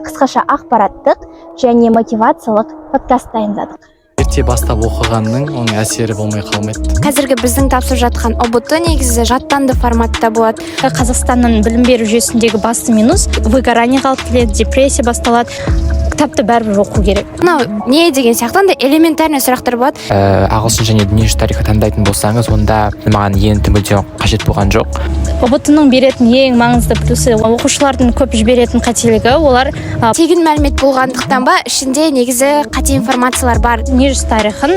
қысқаша ақпараттық және мотивациялық подкаст дайындадық. Ерте бастап оқығанның оның әсері болмай қалмайды. Қазіргі біздің тапсырып жатқан ұбт негізі жаттанды форматта болады. Қазақстанның білім беру жүйесіндегі басты минус выгоранияға алып келеді, депрессия басталады. Кітапты бәрібір оқу керек. Мынау не деген сияқты андай элементарный сұрақтар болады. Ағылшын және дүниежүзі тарихы таңдайтын болсаңыз, онда маған енді мүлдем қажет болған жоқ. ұбт-ның беретін ең маңызды плюсы оқушылардың көп жіберетін қателігі, олар Тегін мәлімет болғандықтан ба, ішінде негізі қате информациялар бар. дүниежүзі тарихын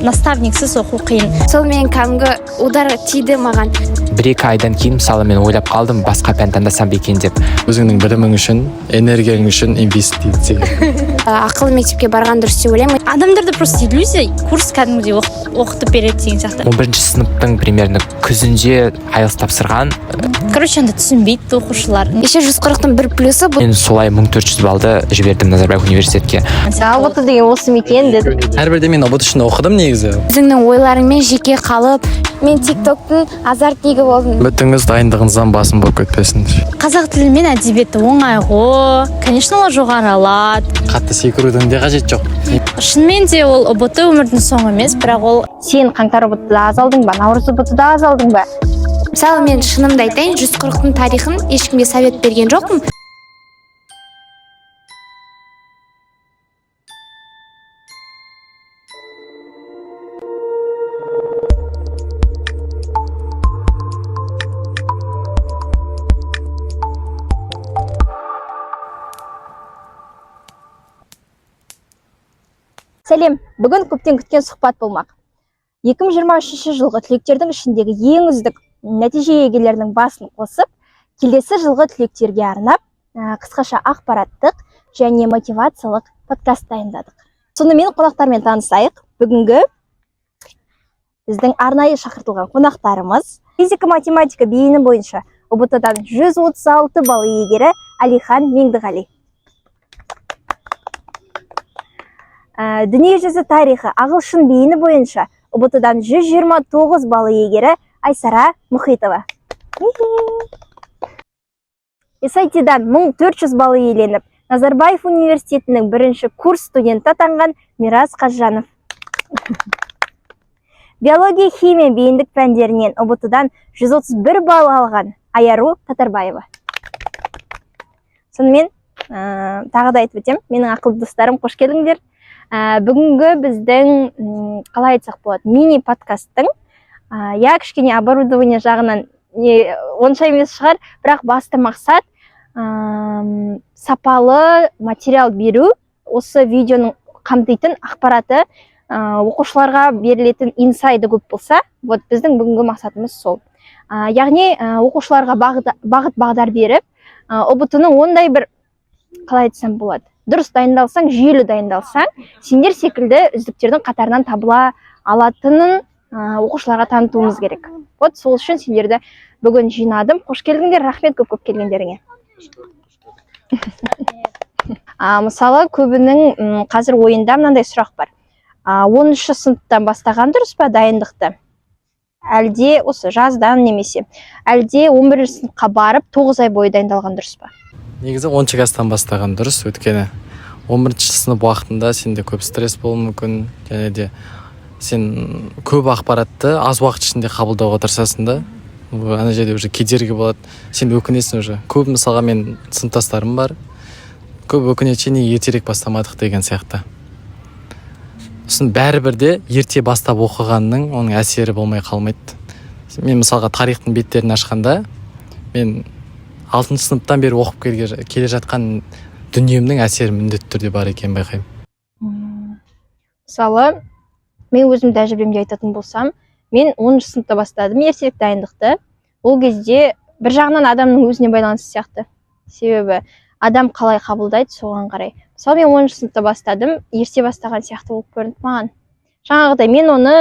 наставниксіз оқу қиын. Сол мен кәдімгі удар тиді маған. 1-2 айдан кейін мысалы мен ойлап қалдым, басқа пән таңдасам ба екен деп. Өзіңнің білімің үшін, энергияң үшін инвестиция. Ақылы мектепке барған дұрыс деп ойлаймын. Адамдарда просто иллюзия, курс кәдімгідей оқытып береді деген сияқты. 11 сыныптың примерно күзінде IELTS тапсырған. Короче, анда түсінбейді оқушылар. Еще 140-тың бір плюсы бұл. Мен солай 1400 балды жібердім Назарбаев университетке. ұбт деген осы ма екен деді. Әрбірде мен ұбт үшін оқыдым негізі. Өзіңнің ойларыңмен жеке қалып, мен тиктоктың азартнигі болдым. Бүтіңіз дайындығыңыздан басым болып кетпесін. Қазақ тілі мен әдебиеті оңай ғой. Конечно, олар жоғары алады. Қатты секірудің де қажет жоқ. Шынымен де ол ұбт өмірдің соңы емес, бірақ ол Сен қаңтар ұбт-да аз алдың ба, наурыз ұбт-да аз алдың ба? Мысалы мен шынымды айтайын, 140-тың тарихын ешкімге совет берген жоқпын. Сәлем, бүгін көптен күткен сұхбат болмақ. 2023 жылғы түлектердің ішіндегі ең үздік нәтиже иегерлерінің басын қосып, келесі жылғы түлектерге арнап, қысқаша ақпараттық және мотивациялық подкаст дайындадық. Сонымен қонақтармен танысайық. Бүгінгі біздің арнайы шақыртылған қонақтарымыз физика-математика бейіні бойынша ұбт-дан 136 балл иегері Әлихан Меңдіғали. Дүниежүзі тарихы ағылшын бейіні бойынша ұбт-дан 129 балл иегері Айсара Мұхитова. SAT-дан 1400 балл иеленіп, Назарбаев университетінің бірінші курс студенті атанған Мирас Қазжанов. Биология, химия бейіндік пәндерінен ұбт-дан 131 балл алған Аяру Татарбаева. Сонымен, тағы да айтып өтем, менің ақылды достарым, қош келдіңдер. Бүгінгі біздің, қалай айтсақ болады, мини подкасттың, кішкене оборудование жағынан онша емес шығар, бірақ басты мақсат сапалы материал беру, осы видеоның қамтитын ақпараты оқушыларға берілетін инсайды көп болса, біздің бүгінгі мақсатымыз сол. Яғни оқушыларға бағыт бағдар беріп, ұбт-ның ондай бір, қалай айтсам болады, дұрыс дайындалсаң, жүйелі дайындалсаң, сендер секілді үздіктердің қатарынан табыла алатынын оқушыларға танытуымыз керек. Сол үшін сендерді бүгін жинадым. Қош келдіңдер, рахмет көп келгендеріңе. Мысалы, көбінің қазір ойында мынандай сұрақ бар. 10-шы сыныптан бастаған дұрыс па дайындықты? Әлде осы жаздан немесе, әлде 11-шы сыныпқа барып 9 ай бойы дайындалған дұрыс па? Негізі 10 класстан бастаған дұрыс, өйткені 11-ші сынып уақытында сенде көп стресс болуы мүмкін, және де сен көп ақпаратты аз уақыт ішінде қабылдауға тырысасың да. Ана жерде уже кедергі болады, сен өкінесің уже. Көп мысалға мен сыныптастарым бар, көп өкінеді, неге ертерек бастамадық деген сияқты. Сосын бәрібірде ерте бастап оқығанның оның әсері болмай қалмайды. Мен мысалға тарихтың беттерін ашқанда, мен 6-шы сыныптан бері оқып келе жатқан дүниемнің әсері міндетті түрде бар екен байқаймын. Мысалы, мен өзім тәжірибемде айтатын болсам, мен 10-шы сыныпта бастадым ертерек дайындықты. Ол кезде бір жағынан адамның өзіне байланысты сияқты. Себебі адам қалай қабылдайды, соған қарай. Мысалы, мен 10-шы сыныпта бастадым, ерте бастаған сияқты болып көрінді маған. Жаңағыдай мен оны,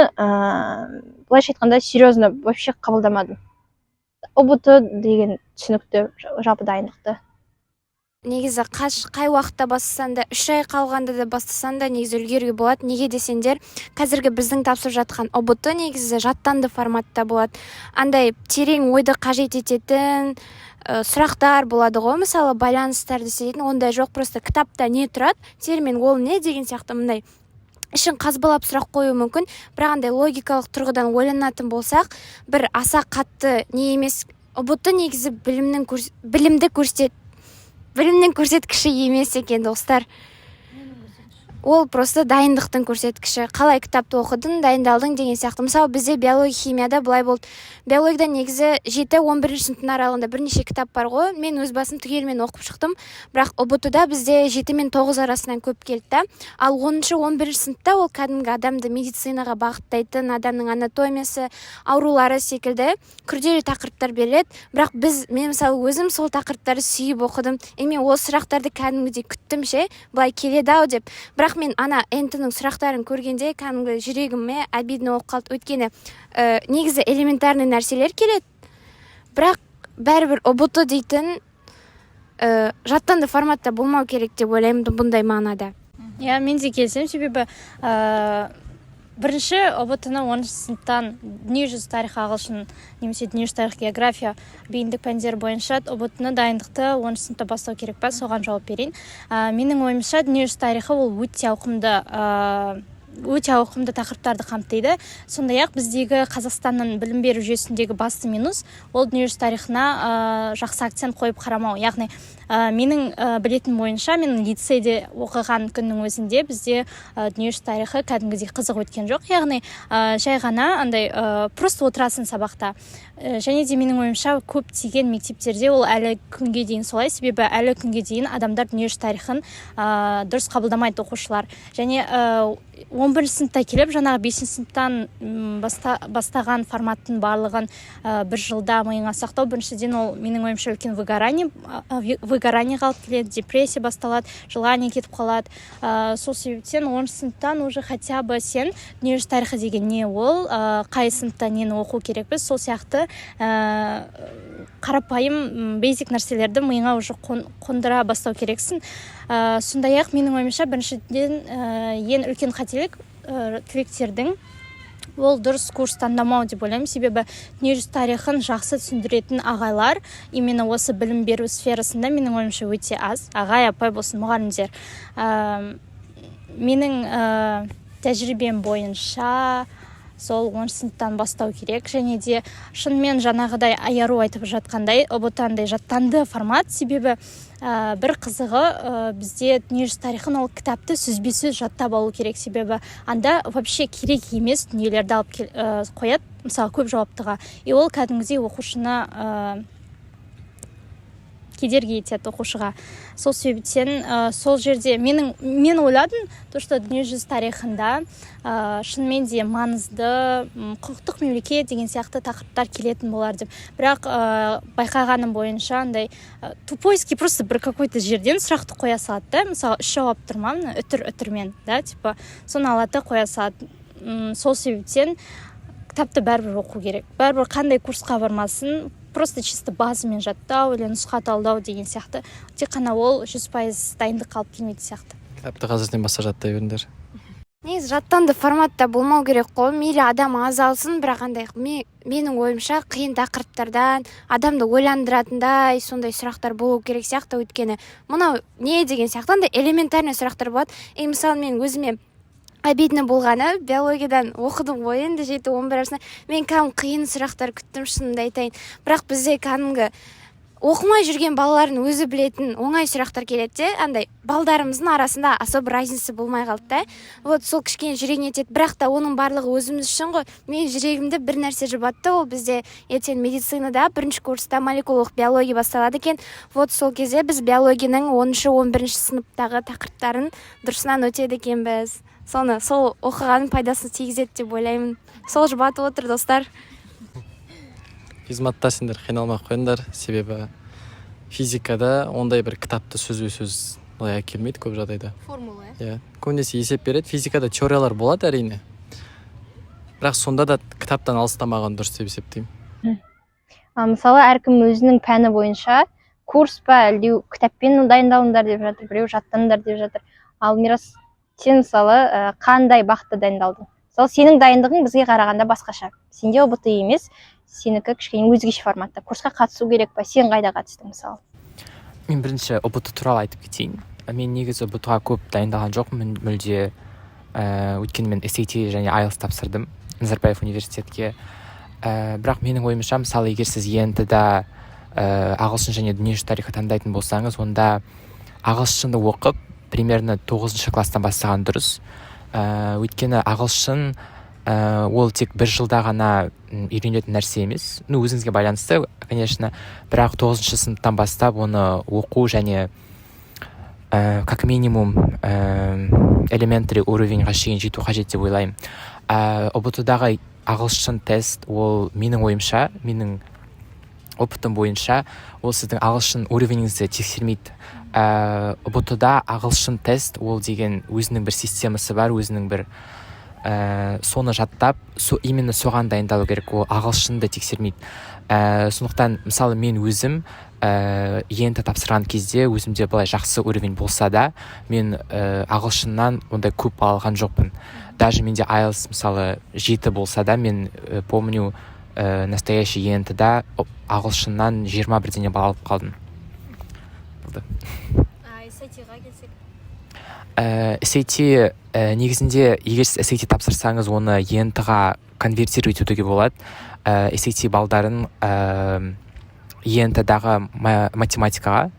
былайша айтқанда, серьезно вообще қабылдамадым. ұбт деген түсінікті жалпы дайындықты. Негізі қай уақытта бастасан да, 3 ай қалғанда да бастасан да негізі үлгеруге болады. Неге десеңдер, қазіргі біздің тапсырып жатқан ұбт негізі жаттанды форматта болады. Андай терең ойды қажет ететін, сұрақтар болады ғой, мысалы байланыстарды істейтін, ондай жоқ, просто кітапта не тұрады, термин ол не деген сияқты мындай ішін қазбалап сұрақ қою мүмкін, бірақ андай логикалық тұрғыдан ойланатын болсақ, бір аса қатты не емес, ұбт негізі білімнің көрсеткіші емес екен, достар. Ол просто дайындықтың көрсеткіші. Қалай кітапты оқыдың, дайындалдың деген сияқты. Мысалы, бізде биология, химияда былай болды. Биологияда негізі 7-11 сыныптың аралығында бірнеше кітап бар ғой. Мен өз басым түгелімен оқып шықтым. Бірақ ұбт-да бізде 7 мен 9 арасынан көп келді. Ал 10-11 сыныпта ол кәдімгі адамды медицинаға бағыттайтын, адамның анатомиясы, аурулары секілді күрделі тақырыптар беріледі. Бірақ мен мысалы өзім сол тақырыптарды сүйіп оқыдым. Мен ол сұрақтарды кәдімгідей күттім ше, былай келеді-ау деп. Бірақ мен ана НТ-ның сұрақтарын көргенде кәдімгі жүрегіме обидно болып қалды. Өйткені негізі элементарный нәрселер келеді, бірақ бәрібір ұбт дейтін жаттанды форматта болмау керек деп ойлаймын бұндай мағынада. Иә, мен де келісемін, себебі бірінші ұбт-ны 10 сыныптан дүниежүзі тарихы, ағылшын немесе дүниежүзі тарих, география бейіндік пәндер бойынша ұбт-ны дайындықты 10 сыныпта бастау керек па, соған жауап берейін. Менің ойымша дүниежүзі тарихы ол өте ауқымды тақырыптарды қамтиды. Сондай-ақ біздегі Қазақстанның білім беру жүйесіндегі басты минус ол дүниежүзі тарихына жақсы акцент қойып қарамау. Яғни менің білетін бойынша, менің лицейде оқыған күннің өзінде бізде дүниежүзі тарихы кәдімгідей қызық өткен жоқ. Яғни жай ғана андай просто отырасың сабақта. Және де менің ойымша көптеген мектептерде ол әлі күнге дейін солай, себебі әлі күнге дейін адамдар дүниежүзі тарихын дұрыс қабылдамайды оқушылар. Және 11 сыныпта келіп, жаңағы 5 сыныптан бастаған форматтың барлығын бір жылда миыңа сақтау, біріншіден ол менің ойымша үлкен выгорание қалып келеді, депрессия басталады, желание кетіп қалады. Сол себептен 10 сыныптан уже хотя бы сен дүниежүзі тарихы деген не ол, қай сыныпта нені оқу керекпіз, сол сияқты қарапайым бейзик нәрселерді миыңа уже қондыра бастау керексің. Сондай-ақ менің ойымша біріншіден ең үлкен қателік түлектердің ол дұрыс курс таңдамау деп ойлаймын, себебі дүниежүзі тарихын жақсы түсіндіретін ағайлар именно осы білім беру сферасында менің ойымша өте аз. Ағай, апай болсын, мұғалімдер. Менің тәжірибем бойынша сол 10 сыныптан бастау керек, және де шынымен жаңағыдай Аяру айтып жатқандай, ұбт-андай жаттанды формат, себебі бір қызығы бізде дүниежүзі тарихын ол кітапты сөзбе-сөз жаттап алу керек, себебі анда вообще керек емес дүниелерді алып қояды, мысалы көп жауаптыға, и ол кәдімгідей оқушыны кедергі етеді оқушыға. Сол себептен сол жерде мен ойладым, то что дүниежүзі тарихында шынымен де маңызды құқықтық мемлекет деген сияқты тақырыптар келетін болар деп. Бірақ байқағаным бойынша андай тупойский просто бір какой-то жерден сұрақты қоя салады да, мысалы 3 жауап тұрма, үтірмен, да, типа соны алады қоя салады. Сол себептен кітапты бәрібір оқу керек. Бәрібір қандай курсқа бармасын, просто чисто базамен жаттау или нұсқа талдау деген сияқты. Тек қана ол 100% дайындық қалып келмейді сияқты. Кітапты қазірден баса жаттай беріңдер. Негізі жаттанды форматта болмау керек қой. Мейлі адам аз алсын, бірақ андай менің ойымша қиын тақырыптардан адамды ойландыратындай сондай сұрақтар болу керек сияқты. Өйткені мынау не деген сияқты андай элементарный сұрақтар болады. Мысалы мен өзіме обидно болғаны, биологиядан оқыдым ғой енді 7-11 арасында. Мен кәдімгі қиын сұрақтар күттім, шынымды айтайын. Бірақ бізде кәдімгі оқымай жүрген балалардың өзі білетін оңай сұрақтар келеді де, андай балдарымыздың арасында особо разница болмай қалды да. Вот сол кішкене жүрегіне тиеді, бірақ та оның барлығы өзіміз үшін ғой. Мен жүрегімді бір нәрсе жұбатты, ол бізде ертең медицинада 1-ші курста молекулалық биология басталады екен. Вот сол кезде біз биологияның 10-11 сыныптағы тақырыптарын дұрысынан өтеді екенбіз. Сол оқығаның пайдасын тигізеді деп ойлаймын. Сол жұбатып отыр, достар. Физматта сендер қиналмай қойыңдар, себебі физикада ондай бір кітапты сөзбе-сөз былай әкелмейді көп жағдайда. Формула, иә? Көбінесе есеп береді. Физикада теориялар болады әрине. Бірақ сонда да кітаптан алыстамаған дұрыс деп есептеймін. Мысалы, әркім өзінің пәні бойынша курс па, әлде кітаппен дайындалыңдар деп жатыр, біреу жаттаңдар деп жатыр. Ал Мирас, сен мысалы қандай бағытта дайындалдың? Мысалы, сенің дайындығың бізге қарағанда басқаша. Сенде ұбт емес, сенікі кішкене өзгеше форматта. Курсқа қатысу керек па? Сен қайда қатыстың мысалы? Мен бірінші ұбт туралы айтып кетейін. Мен негізі ұбт-ға көп дайындалған жоқпын мүлде. Өйткені мен SAT және IELTS тапсырдым Назарбаев университетке. Бірақ менің ойымша, мысалы, егер сіз ЕНТ-да ағылшын және дүниежүзі тарихы таңдайтын болсаңыз, онда ағылшынды оқып, примерно 9 класстан бастаған дұрыс. Өйткені ағылшын ол тек бір жылда ғана үйренетін нәрсе емес. Өзіңізге байланысты, конечно, бірақ 9 сыныптан бастап оны оқу және как минимум элементари уровеньға шейін жету қажет деп ойлаймын. ұбт-дағы ағылшын тест, ол менің ойымша, менің опытым бойынша, ол сіздің ағылшын уровеніңізді тексермейді. ұбт-да ағылшын тест, ол деген өзінің бір системасы бар, өзінің бір соны жаттап, именно соған дайындалу керек, ол ағылшынды тексермейді. Сондықтан, мысалы, мен өзім ЕНТ тапсырған кезде өзімде былай жақсы уровень болса да, мен ағылшыннан ондай көп бал алған жоқпын. Даже менде IELTS мысалы 7 болса да, мен помню настоящий ЕНТ-да ағылшыннан 21 бал алып қалдым. SAT-ға келсек? SAT негізінде, егер сіз SAT тапсырсаңыз, оны ЕНТ-ға конвертировать етуге болады. SAT балдарын ЕНТ-дағы математикаға,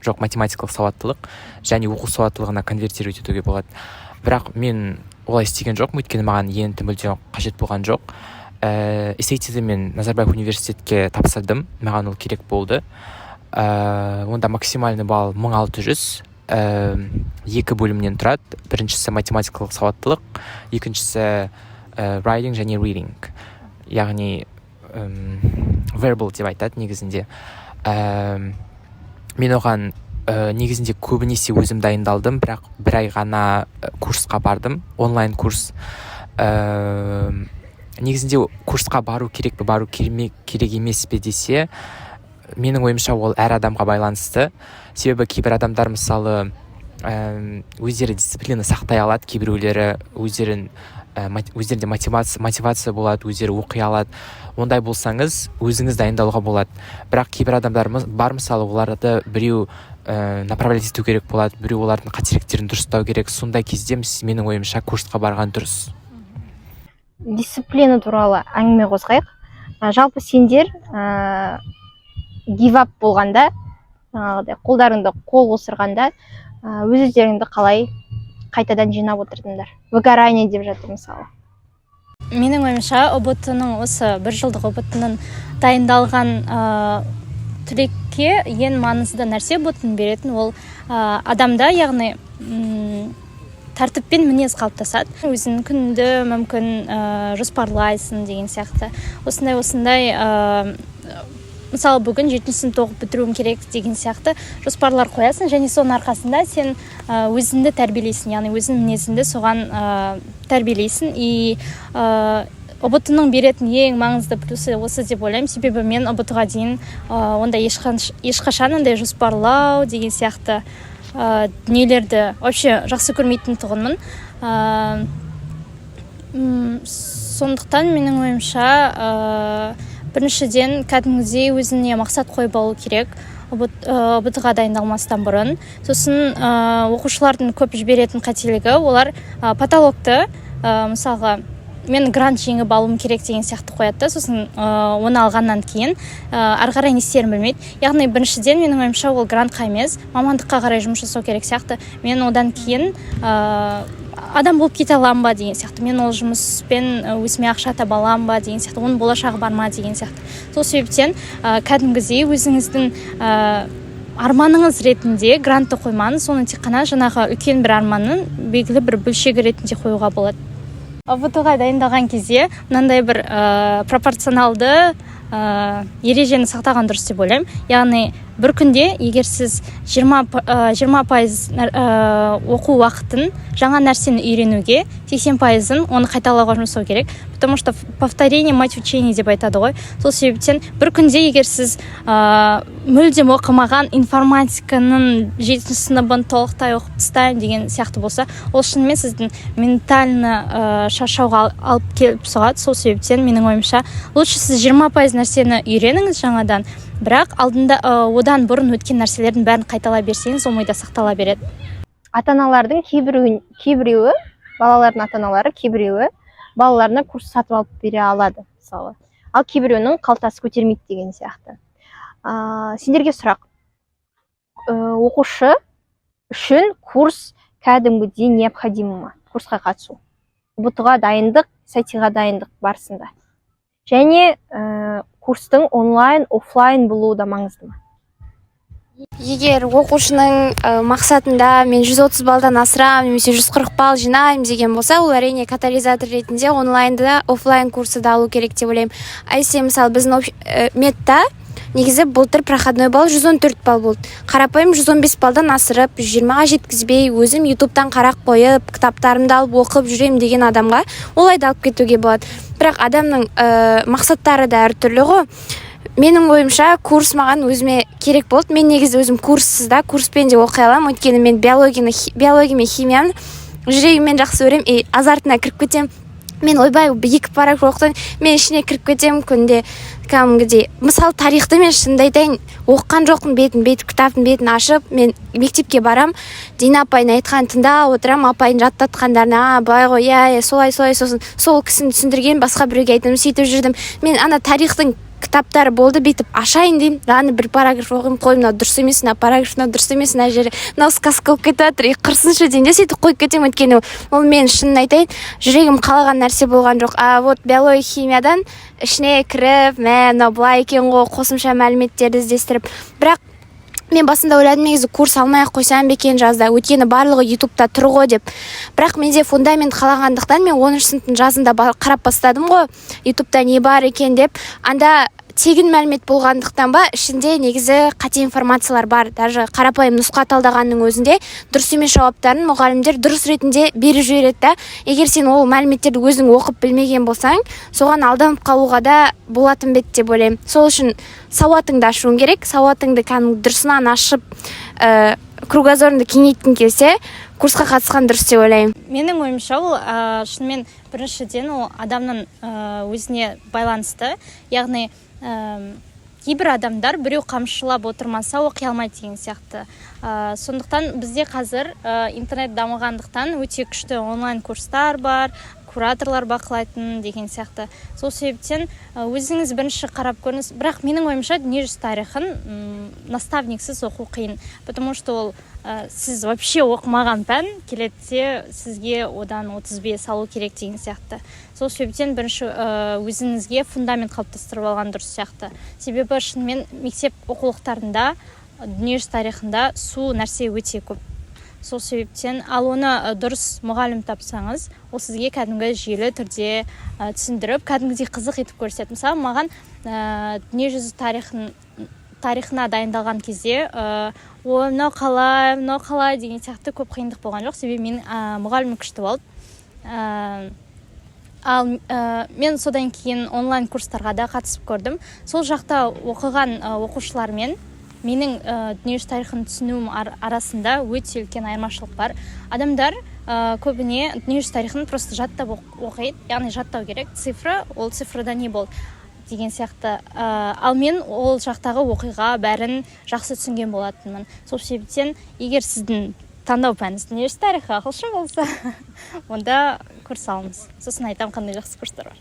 математикалық сауаттылық және оқу сауаттылығына конвертировать етуге болады. Бірақ мен олай істеген жоқпын, өйткені маған ЕНТ мүлде қажет болған жоқ. SAT-ді мен Назарбаев университетке тапсырдым, маған ол керек болды. Онда максимальный балл 1600, 2 бөлімнен тұрады. Біріншісі математикалық сауаттылық, екіншісі writing және reading, яғни verbal деп айтады негізінде. Мен оған негізінде көбінесе өзім дайындалдым, бірақ бір ай ғана курсқа бардым, онлайн курс. Негізінде курсқа бару керек пе, бару керек емес пе десе, менің ойымша ол әр адамға байланысты. Себебі кейбір адамдар мысалы өздері дисциплина сақтай алады, кейбіреулері өздерінде мотивация болады, өздері оқи алады. Ондай болсаңыз, өзіңіз дайындалуға болады. Бірақ кейбір адамдар бар, мысалы, оларды біреу направлять ету керек болады, біреу олардың қателіктерін дұрыстау керек. Сондай кезде менің ойымша курсқа барған дұрыс. Дисциплина туралы әңгіме қозғайық. Жалпы сендер give up болғанда, қолдарыңды қол қосырғанда, өздеріңді қалай қайтадан жинап отырдыңдар? Выгорание деп жатыр мысалы. Менің ойымша, ұбт-ның осы бір жылдық ұбт-ның дайындалған түлекке ең маңызды нәрсе ұбт-ның беретін, ол адамда, яғни тәртіппен мінез қалыптасады. Өзің күнді мүмкін жоспарлайсың деген сияқты. Осындай мысалы, бүгін 7 сынып оқып бітіруім керек деген сияқты жоспарлар қоясың, және соның арқасында сен өзіңді тәрбиелейсің, яғни өзің мінезіңді соған тәрбиелейсің. И ұбт-ның беретін ең маңызды плюсы осы деп ойлаймын. Себебі мен ұбт-ға дейін онда ешқашан ондай жоспарлау деген сияқты дүниелерді вообще жақсы көрмейтін тұғынмын. Сондықтан менің ойымша біріншіден кәдімгідей өзіне мақсат қойып алу керек ұбт-ға дайындалмастан бұрын. Сосын оқушылардың көп жіберетін қателігі, олар потолокты, мысалға, мен грант жеңіп алуым керек деген сияқты қояды. Сосын оны алғаннан кейін ары қарай не істерін білмейді. Яғни біріншіден менің ойымша ол грантқа емес, мамандыққа қарай жұмыс жасау керек сияқты. Мен одан кейін адам болып кете аламын ба деген сияқты, мен ол жұмыспен өзіме ақша таба аламын ба деген сияқты, оның болашағы бар ма деген сияқты. Сол себептен кәдімгідей өзіңіздің арманыңыз ретінде грантты қоймаңыз, соны тек қана жаңағы үлкен бір арманның белгілі бір бөлшегі ретінде қоюға болады. ұбт-ға дайындалған кезде мынандай бір пропорционалды ережені сақтаған дұрыс деп ойлаймын. Яғни бір күнде егер сіз 20% оқу уақытын жаңа нәрсені үйренуге, 80%-ын оны қайталауға жұмсау керек. Потому что повторение мать учения деп айтады ғой. Сол себептен бір күнде егер сіз мүлдем оқымаған информатиканың 7 сыныбын толықтай оқып тастаймын деген сияқты болса, ол шынымен сіздің ментально шаршауға алып келіп соғады. Сол себептен менің ойымша, лучше сіз 20% нәрсені үйреніңіз жаңадан, бірақ алдында одан бұрын өткен нәрселердің бәрін қайталай берсеңіз ол мида сақтала береді. Ата-аналардың кейбіреуі, балалардың ата-аналары кейбіреуі балаларына курс сатып алып бере алады, мысалы. Ал кейбіреуінің қалтасы көтермейді деген сияқты. Сендерге сұрақ. Оқушы үшін курс кәдімгідей необходимо ма? Курсқа қатысу. ұбт-ға дайындық, сәтиға дайындық барысында. Және курстың онлайн, офлайн болуы да маңызды ма? Егер оқушының мақсатында мен 130 балдан асырам, немесе 140 балл жинаймын деген болса, ол әрине катализатор ретінде онлайнда, офлайн курсы да алу керек деп ойлаймын. Әйтсе мысалы біздің метта негізі былтыр проходной балл 114 балл болды. Қарапайым 115 балдан асырып, 120-ға жеткізбей, өзім ютубтан қарақ қойып, кітаптарымды алып оқып жүрем деген адамға олай да алып кетуге болады. Бірақ адамның мақсаттары да әртүрлі ғой. Менің ойымша курс маған өзіме керек болды. Мен негізі өзім курссызда, курспен де оқи аламын. Өйткені мен биология мен химияны жүрегіммен жақсы көремін, азартына кіріп кетемін. Мен ойбай 2 параграф оқыдым, мен ішіне кіріп кетемін күнде. Кәдімгідей. Мысалы тарихты мен шынымды айтайын, оқыған жоқпын, кітаптың бетін ашып, мен мектепке барам, Дина апайын айтқанын тыңдап отырам, апайын жаттатқандарына, былай ғой, солай, сосын сол кісіні түсіндірген басқа біреуге айтамын, сөйтіп жүрдім. Мен ана тарихтың кітаптары болды, бүйтіп ашайын деймін, аны бір параграф оқимын, қой, мынау дұрыс емес, мына параграф мынау дұрыс емес, мына жері мынау сказка болып кетіп жатыр, қырсыншы деймін, сөйтіп қойып кетемін. Өйткені ол мен шынын айтайын, жүрегім қалаған нәрсе болған жоқ. Вот биология химиядан ішіне кіріп, мынау былай екен ғой, қосымша мәліметтерді іздестіріп, бірақ мен басында ойладым, негізі курс алмай ақ қойсам бекен жазда, өйткені барлығы ютубта тұр ғой деп. Бірақ менде фундамент қалағандықтан мен 10 сыныптың жазында қарап бастадым ғой, ютубта не бар екен деп. Анда тегін мәлімет болғандықтан ба, ішінде негізі қате информациялар бар. Даже қарапайым нұсқа талдағанның өзінде дұрыс емес жауаптарын мұғалімдер дұрыс ретінде беріп жібереді да. Егер сен ол мәліметтерді өзің оқып білмеген болсаң, соған алданып қалуға да болатын бет деп ойлаймын. Сол үшін сауатыңды ашуың керек, сауатыңды дұрысынан ашып, кругозорыңды кеңейткің келсе, курсқа қатысқан дұрыс деп ойлаймын. Менің ойымша ол шынымен біріншіден ол адамның өзіне байланысты, яғни кейбір адамдар біреу қамшылап отырмаса оқи алмайды деген сияқты. Сондықтан бізде қазір интернет дамығандықтан өте күшті онлайн курстар бар, кураторлар бақылайтын деген сияқты. Сол себептен өзіңіз бірінші қарап көріңіз. Бірақ менің ойымша дүниежүзі тарихын наставниксіз оқу қиын, потому что ол сіз вообще оқымаған пән, келетсе сізге одан 35 алу керек деген сияқты. Сол себептен бірінші өзіңізге фундамент қалыптастырып алған дұрыс сияқты. Себебі шынымен мектеп оқулықтарында, дүниежүзі тарихында су нәрсе өте көп. Сол себептен, ал оны дұрыс мұғалім тапсаңыз, ол сізге кәдімгі жүйелі түрде түсіндіріп, кәдімгідей қызық етіп көрсетеді. Мысалы, маған дүниежүзі тарихына дайындалған кезде мынау қалай деген сияқты көп қиындық болған жоқ, себебі мен мұғалімім күшті болды. Ал мен содан кейін онлайн курстарға да қатысып көрдім. Сол жақта оқыған оқушылармен менің дүниежүзі тарихын түсінуім арасында өте үлкен айырмашылық бар. Адамдар көбіне дүниежүзі тарихын просто жаттап оқиды, яғни жаттау керек. Цифра, ол цифрада не болды деген сияқты. Ал мен ол жақтағы оқиға бәрін жақсы түсінген болатынмын. Сол себептен, егер сіздің таңдау пәніңіз дүниежүзі тарихы ағылшын болса, онда курс алыңыз. Сосын айтамын, қандай жақсы курстар бар.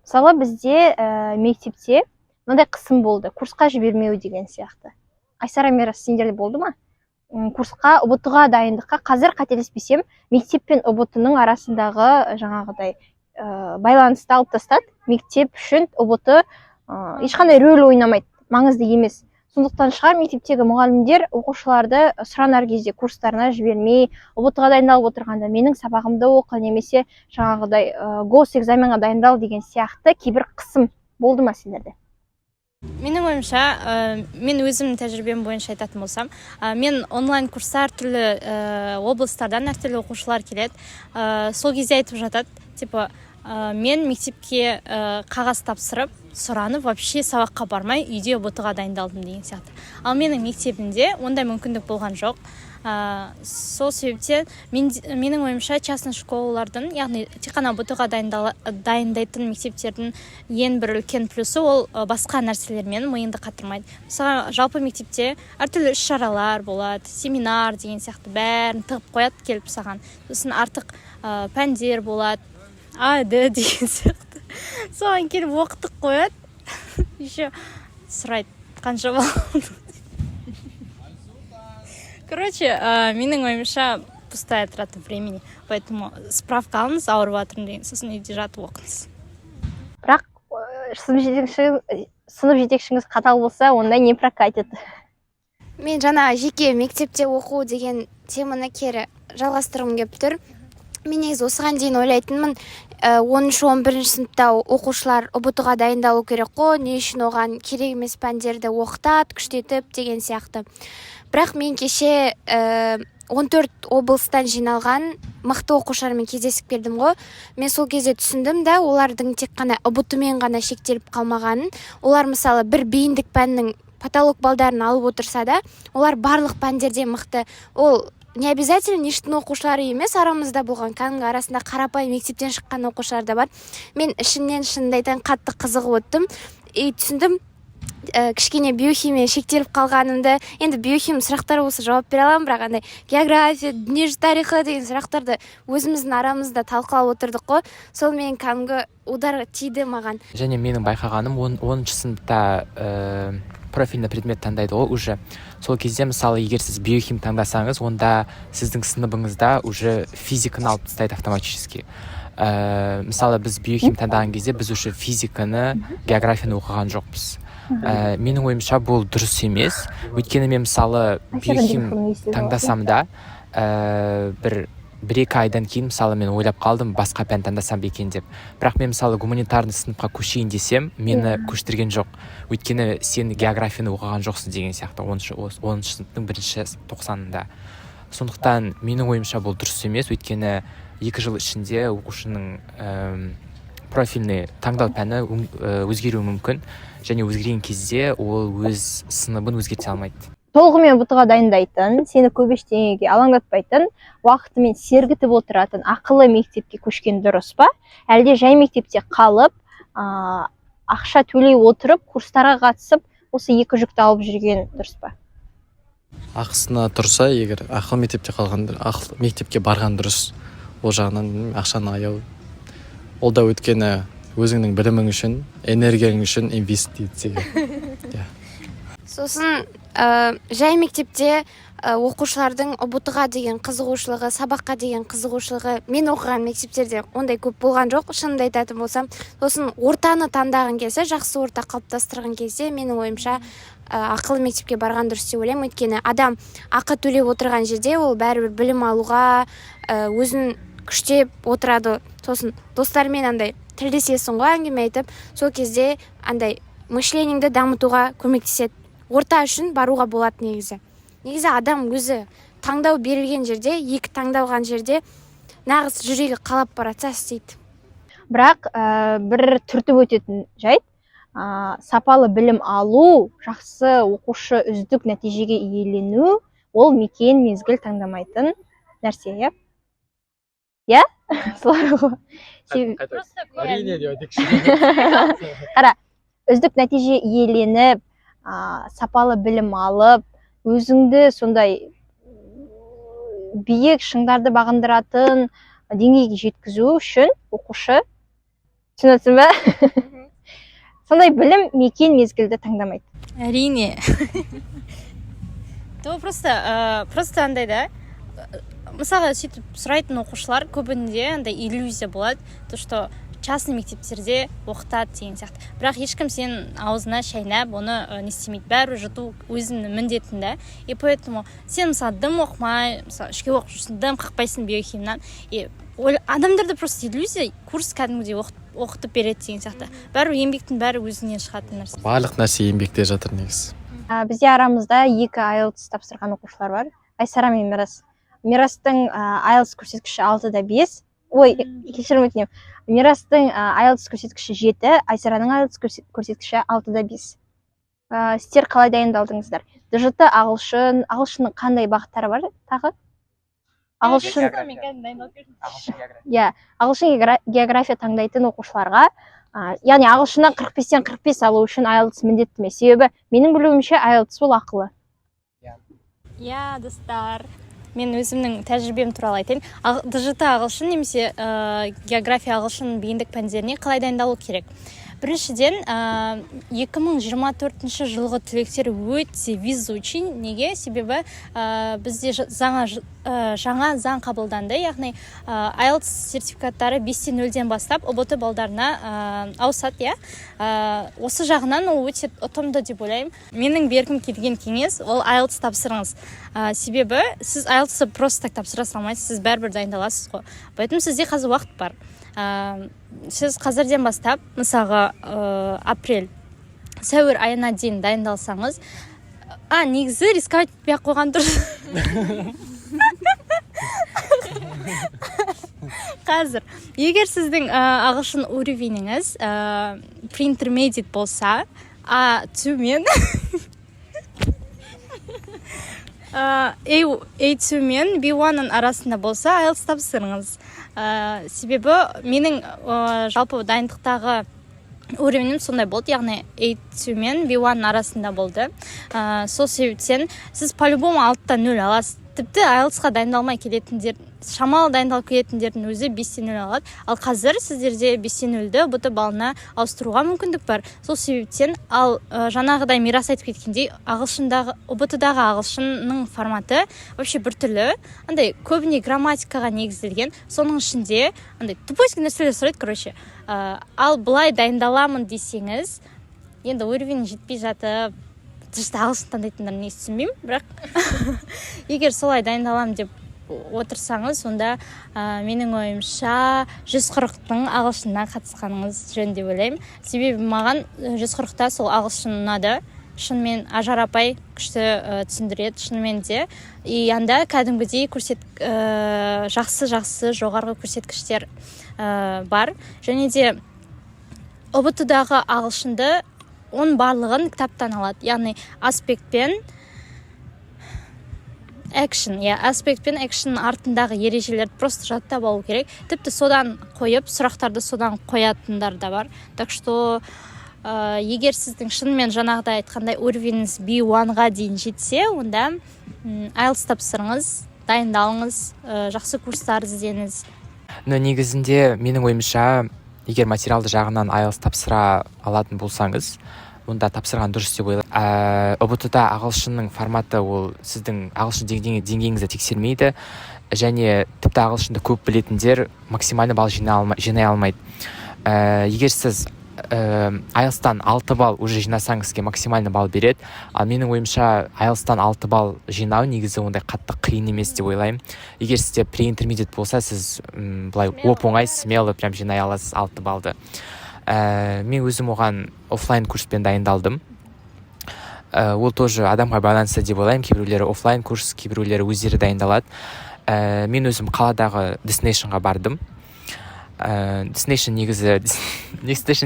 Мысалы, бізде мектепте мынандай қысым болды, курсқа жібермеу деген сияқты. Айсара, Мирас, сендерде болды ма? Курсқа, ұбт-ға дайындыққа, қазір қателеспесем, мектеп пен ұбт-ның арасындағы жаңағыдай байланысты алып тастады. Мектеп үшін ұбт ешқандай рөл ойнамайды, маңызды емес. Сондықтан шығар мектептегі мұғалімдер оқушыларды сұранар кезде курстарына жібермей, ұбт-ға дайындалып отырғанда менің сабағымды оқы, немесе жаңағыдай госэкзаменға дайындал деген сияқты кейбір қысым болды ма сендерде? Менің ойымша, мен өзімнің тәжірибем бойынша айтатын болсам, мен онлайн курстар түрлі облыстардан әртүрлі оқушылар келеді. Сол кезде айтып жатады, типа, мен мектепке қағаз тапсырып, сұранып вообще сабаққа бармай үйде ұбт-ға дайындалдым деген сияқты. Ал менің мектебімде ондай мүмкіндік болған жоқ. Сол себептен менің ойымша частный школалардың, яғни тек қана ұбт-ға дайындайтын мектептердің ең бір үлкен плюсы ол басқа нәрселермен миыңды қатырмайды. Мысалы, жалпы мектепте әртүрлі іс-шаралар болады, семинар деген сияқты бәрін тығып қояды келіп саған. Сосын артық пәндер болады, д деген сияқты. Соған келіп оқытып қояды. Еще сұрайды, қанша балл. Короче, менің ойымша пустая трата времени, поэтому справка алыңыз, ауырып жатырмын деген, сосын үйде жатып оқыңыз. Бірақ сынып жетекшіңіз қатал болса, онда не прокатит? Мен жаңа жеке мектепте оқу деген теманы кері жалғастырғым келіп тұр. Мен негізі осыған дейін ойлайтынмын, 10-11 сыныпта оқушылар ұбт-ға дайындалу керек қой, не үшін оған керек емес пәндерді оқытады, күштетіп деген сияқты. Бірақ мен кеше 14 облыстан жиналған мықты оқушылармен кездесіп келдім ғой. Мен сол кезде түсіндім да, олардың тек қана ұбт-мен ғана шектеліп қалмағанын. Олар мысалы бір бейіндік пәннің патолог балдарын алып отырса да, олар барлық пәндерде мықты. Ол не обязательно ништің оқушылары емес, арамызда болған кәдімгі арасында қарапайым мектептен шыққан оқушылар да бар. Мен ішімнен шынымды айтайын қатты қызығып өттім. Түсіндім, кішкене биохимия шектеліп қалғанымды. Енді биохим сұрақтар болса жауап бере аламын, бірақ андай география, дүниежүзі тарихы деген сұрақтарды өзіміздің арамызда талқылап отырдық қой. Сол мен кәдімгі удар тиді маған. Және менің байқағаным 10-шы сыныпта профильный предмет таңдайды ғой уже. Сол кезде мысалы егер сіз биохим таңдасаңыз, онда сіздің сыныбыңызда уже физиканы алып тастайды автоматически. Мысалы біз биохим таңдаған кезде біз уже физиканы, географияны оқыған жоқпыз. Менің ойымша бұл дұрыс емес. Өйткені мен мысалы биохим таңдасам да бір-екі айдан кейін мысалы мен ойлап қалдым басқа пән таңдасам ба екен деп. Бірақ мен мысалы гуманитарный сыныпқа көшейін десем, мені көштірген жоқ. Өйткені сен географияны оқыған жоқсың деген сияқты 10-шы сыныптың 1-ші тоқсанында. Сондықтан менің ойымша бұл дұрыс емес. Өйткені 2 жыл ішінде оқушының профильный таңдау пәні өзгеруі мүмкін. Және өзгерген кезде ол өз сыныбын өзгерте алмайды. Толығымен ұбт-ға дайындайтын, сені көп ештеңеге алаңдатпайтын, уақытымен сергітіп отыратын ақылы мектепке көшкен дұрыс па? Әлде жай мектепте қалып, ақша төлей отырып, курстарға қатысып, осы екі жүкті алып жүрген дұрыс па? Ақысына тұрса, егер ақылы мектепте қалған, ақылы мектепке барған дұрыс. Ол жағынан ақшаны аяу. Ол да өткені өзіңнің білімің үшін, энергияң үшін инвестиция. Сосын жай мектепте оқушылардың ұбт-ға деген қызығушылығы, сабаққа деген қызығушылығы мен оқыған мектептерде ондай көп болған жоқ, шынымды айтатын болсам. Сосын ортаны таңдаған кезде, жақсы орта қалыптастырған кезде менің ойымша ақылы мектепке барған дұрыс деп ойлаймын. Өйткені адам ақы төлеп отырған жерде ол бәрібір білім алуға өзін күштеп отырады. Сосын достармен андай тілдесесің ғой, әңгіме айтып, сол кезде андай мышлениеңді дамытуға көмектеседі. Орта үшін баруға болады негізі. Негізі адам өзі таңдау берілген жерде, екі таңдалған жерде нағыз жүрегі қалап баратса істейді. Бірақ бір түртіп өтетін жайт, сапалы білім алу, жақсы оқушы үздік нәтижеге иелену, ол мекен мезгіл таңдамайтын нәрсе, иә? Иә? Солай ғой. Әрине деп Қара, үздік нәтиже иеленіп, сапалы білім алып, өзіңді сондай биік шыңдарды бағындыратын деңгейге жеткізу үшін оқушы, түсінесің бе? Сондай білім мекен мезгілді таңдамайды. Әрине. Просто андай да, мысалы сөйтіп сұрайтын оқушылар көбінде андай иллюзия болады, то что частный мектептерде оқытады деген сияқты. Бірақ ешкім сен аузына шайнап, оны не істемейді. Бәрі жұту өзінің міндетін да. И поэтому сен мысалы дым оқымай, мысалы үшке оқып жүрсің, дым қақпайсың биохимнан. И адамдарда просто иллюзия, курс кәдімгідей оқытып береді деген сияқты. Бәрі еңбектің бәрі өзіңнен шығатын нәрсе. Барлық нәрсе еңбекте жатыр негізі. Бізде арамызда 2 IELTS тапсырған оқушылар бар. Айсара мен Мирас. Мирастың IELTS көрсеткіші 6-5, ой, кешірім өтінемін. Мирастың IELTS көрсеткіші 7, Айсараның IELTS көрсеткіші 6-5. Сіздер қалай дайындалдыңыздар? ДЖТ ағылшынның қандай бағыттары бар тағы? Ағылшын география таңдайтын оқушыларға, яғни ағылшыннан 45-тен 45 алу үшін IELTS міндетті ме? Себебі менің білуімше IELTS ол ақылы. Иә, достар. Мен өзімнің тәжірибем туралы айтайын. ДЖТ ағылшын немесе география ағылшын бейіндік пәндеріне қалай дайындалу керек? Біріншіден, 2024 жылғы түлектер өте везучий. Неге? Себебі бізде жаңа заң қабылданды. Яғни IELTS сертификаттары 5-тен 0-ден бастап ұбт балдарына ауысады. Осы жағынан ол өте ұтымды деп ойлаймын. Менің бергім келген кеңес ол IELTS тапсырыңыз. Себебі сіз IELTS-ы просто так тапсыра салмайсыз, сіз бәрібір дайындаласыз ғой. Поэтому сізде қазір уақыт бар. Сіз қазірден бастап, мысалға апрель, сәуір айына дейін дайындалсаңыз, негізі рисковать етпей қойған дұрыс. Қазір, егер сіздің ағылшын уровеніңіз pre-intermediate болса, төмен A2 мен B1-ның арасында болса, IELTS тапсырыңыз. Себебі менің жалпы дайындықтағы уровенім сондай болды, яғни A2 мен B1 арасында болды. Сол себептен сіз по-любому 6-тан 0 аласыз. Тіпті IELTS-ға дайындалмай келетіндер, шамалы дайындалып келетіндердің өзі 5-тен 0 алады. Ал қазір сіздерде 5-тен 0-ді ұбт балына ауыстыруға мүмкіндік бар. Сол себептен, ал жаңағыдай Мирас айтып кеткендей, ұбт-дағы ағылшынның форматы вообще біртүрлі, андай көбіне грамматикаға негізделген, соның ішінде андай тупойский нәрселер сұрайды, короче. Ал былай дайындаламын десеңіз, енді уровень жетпей жатып, ағылшын таңдайтындар не түсінбеймін, бірақ егер солай дайындалам деп отырсаңыз, онда менің ойымша 140-тың ағылшынына қатысқаныңыз жөн деп ойлаймын. Себебі маған 140-та сол ағылшын ұнады. Шынымен Ажар апай күшті түсіндіреді, шынымен де. Анда кәдімгідей жақсы жоғарғы көрсеткіштер бар. Және де ұбт-дағы ағылшынды оның барлығын кітаптан алады. Яғни аспект пен экшн артындағы ережелерді просто жаттап алу керек. Тіпті содан қойып, сұрақтарды содан қоятындар да бар. Так что егер сіздің шынымен жаңағыдай айтқандай уровеніңіз B1-ға дейін жетсе, онда IELTS тапсырыңыз, дайындалыңыз, жақсы курстар іздеңіз. Негізінде менің ойымша, егер материалды жағынан IELTS тапсыра алатын болсаңыз, онда тапсырған дұрыс деп ойлаймын. ұбт-да ағылшынның форматы ол сіздің ағылшын деңгейіңізді тексермейді, және тіпті ағылшынды көп білетіндер максимальный балл жинай алмайды. Егер сіз IELTS-тан 6 балл уже жинасаңыз сізге максимальный балл береді. Ал менің ойымша IELTS-тан 6 балл жинау негізі ондай қатты қиын емес деп ойлаймын. Егер сізде pre-intermediate болса, сіз былай оп-оңай смело прям жинай аласыз 6 баллды. Мен өзім оған офлайн курспен дайындалдым. Ол тоже адамға байланысты деп ойлаймын. Кейбіреулері офлайн курс, кейбіреулері өздері дайындалады. Мен өзім қаладағы Destination-ға бардым. Destination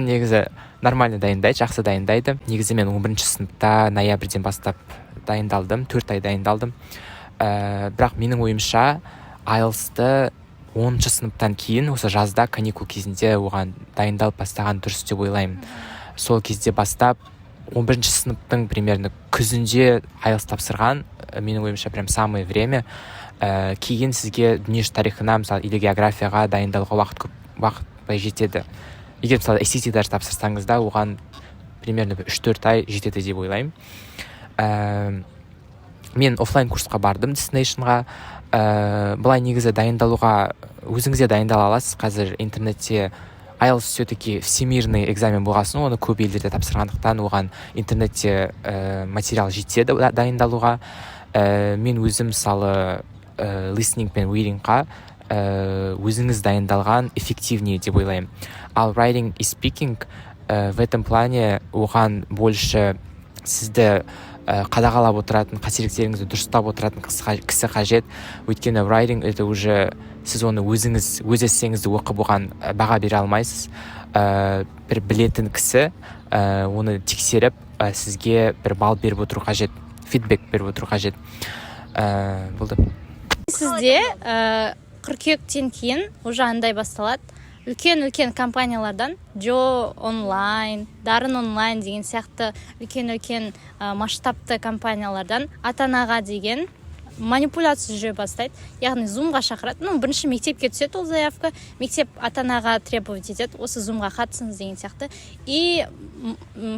негізі нормально дайындайды, жақсы дайындайды. Негізі мен 11-ші сыныпта ноябрьден бастап дайындалдым, 4 ай дайындалдым. Бірақ менің ойымша IELTS-ты 10-ші сыныптан кейін, осы жазда каникул кезінде оған дайындалып бастаған дұрыс деп ойлаймын. Сол кезде бастап 11-ші сыныптың примерно күзінде IELTS тапсырған, менің ойымша прям самое время. Кейін сізге дүниежүзі тарихына, мысалы, или географияға дайындалуға уақыт жетеді. Егер мысалы SAT даже тапсырсаңыз да, оған примерно 3-4 ай жетеді деп ойлаймын. Мен офлайн курсқа бардым, Destination-ға. Бұлай негізі дайындалуға өзіңізде дайындала аласыз. Қазір интернетте IELTS все-таки всемирный экзамен болғасын, оны көп елдерде тапсырғандықтан оған интернетте материал жетеді дайындалуға. Мен өзім мысалы listening пен reading-ға өзіңіз дайындалған эффективнее деп ойлаймын. Ал writing и speaking в этом плане оған больше сізді қадағалап отыратын, қателіктеріңізді дұрыстап отыратын кісі қажет. Өйткені writing это уже сіз оны өз эссеңізді оқып оған баға бере алмайсыз. Бір білетін кісі оны тексеріп сізге бір балл беріп отыру қажет, фидбек беріп отыру қажет. Болды. Сізде қыркүйектен кейін уже андай басталады. Үлкен компаниялардан Джо онлайн, Дарын онлайн деген сияқты үлкен масштабты компаниялардан ата-анаға деген манипуляция жүре бастайды. Яғни зумға шақырады. Бірінші мектепке түседі ол заявка, мектеп ата-анаға требовать етеді, осы зумға қатысыңыз деген сияқты. И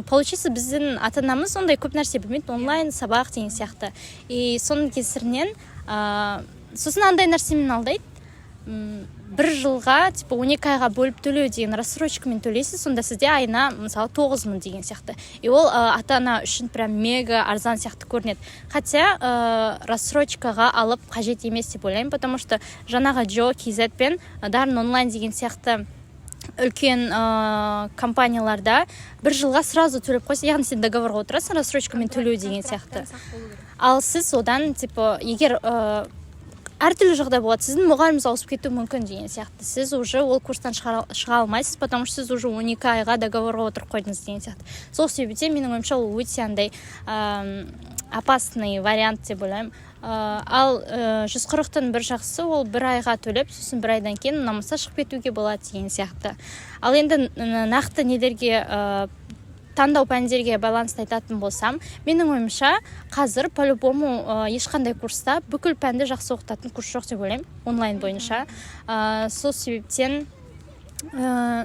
получается біздің ата-анамыз ондай көп нәрсе білмейді, онлайн сабақ деген сияқты. И соның кесірінен сосын андай нәрсемен алдайды. Бір жылға 12 айға бөліп төлеу деген рассрочкамен төлейсіз, сонда сізде айына мысалы 9.000 деген сияқты. И ол ата-ана үшін прям мега арзан сияқты көрінеді. Хотя рассрочкаға алып қажет емес деп ойлаймын, потому что жаңағы Джо, KZ пен Дарын онлайн деген сияқты үлкен компанияларда бір жылға сразу төлеп қойса, яғни сен договорға отырасың рассрочкамен төлеу деген сияқты. Ал сіз одан егер әртүрлі жағдай болады, сіздің мұғаліміңіз ауысып кетуі мүмкін деген сияқты. Сіз уже ол курстан шыға алмайсыз, потому что сіз уже 12 айға договорға отырып қойдыңыз деген сияқты. Сол себептен менің ойымша ол өте андай опасный вариант деп ойлаймын. Ал 140-тың бір жақсы, ол бір айға төлеп, сосын бір айдан кейін ұнамаса шығып кетуге болады деген сияқты. Ал енді нақты нелерге таңдау пәндерге байланысты айтатын болсам, менің ойымша қазір по-любому ешқандай курста бүкіл пәнді жақсы оқытатын курс жоқ деп ойлаймын, онлайн бойынша. Сол себептен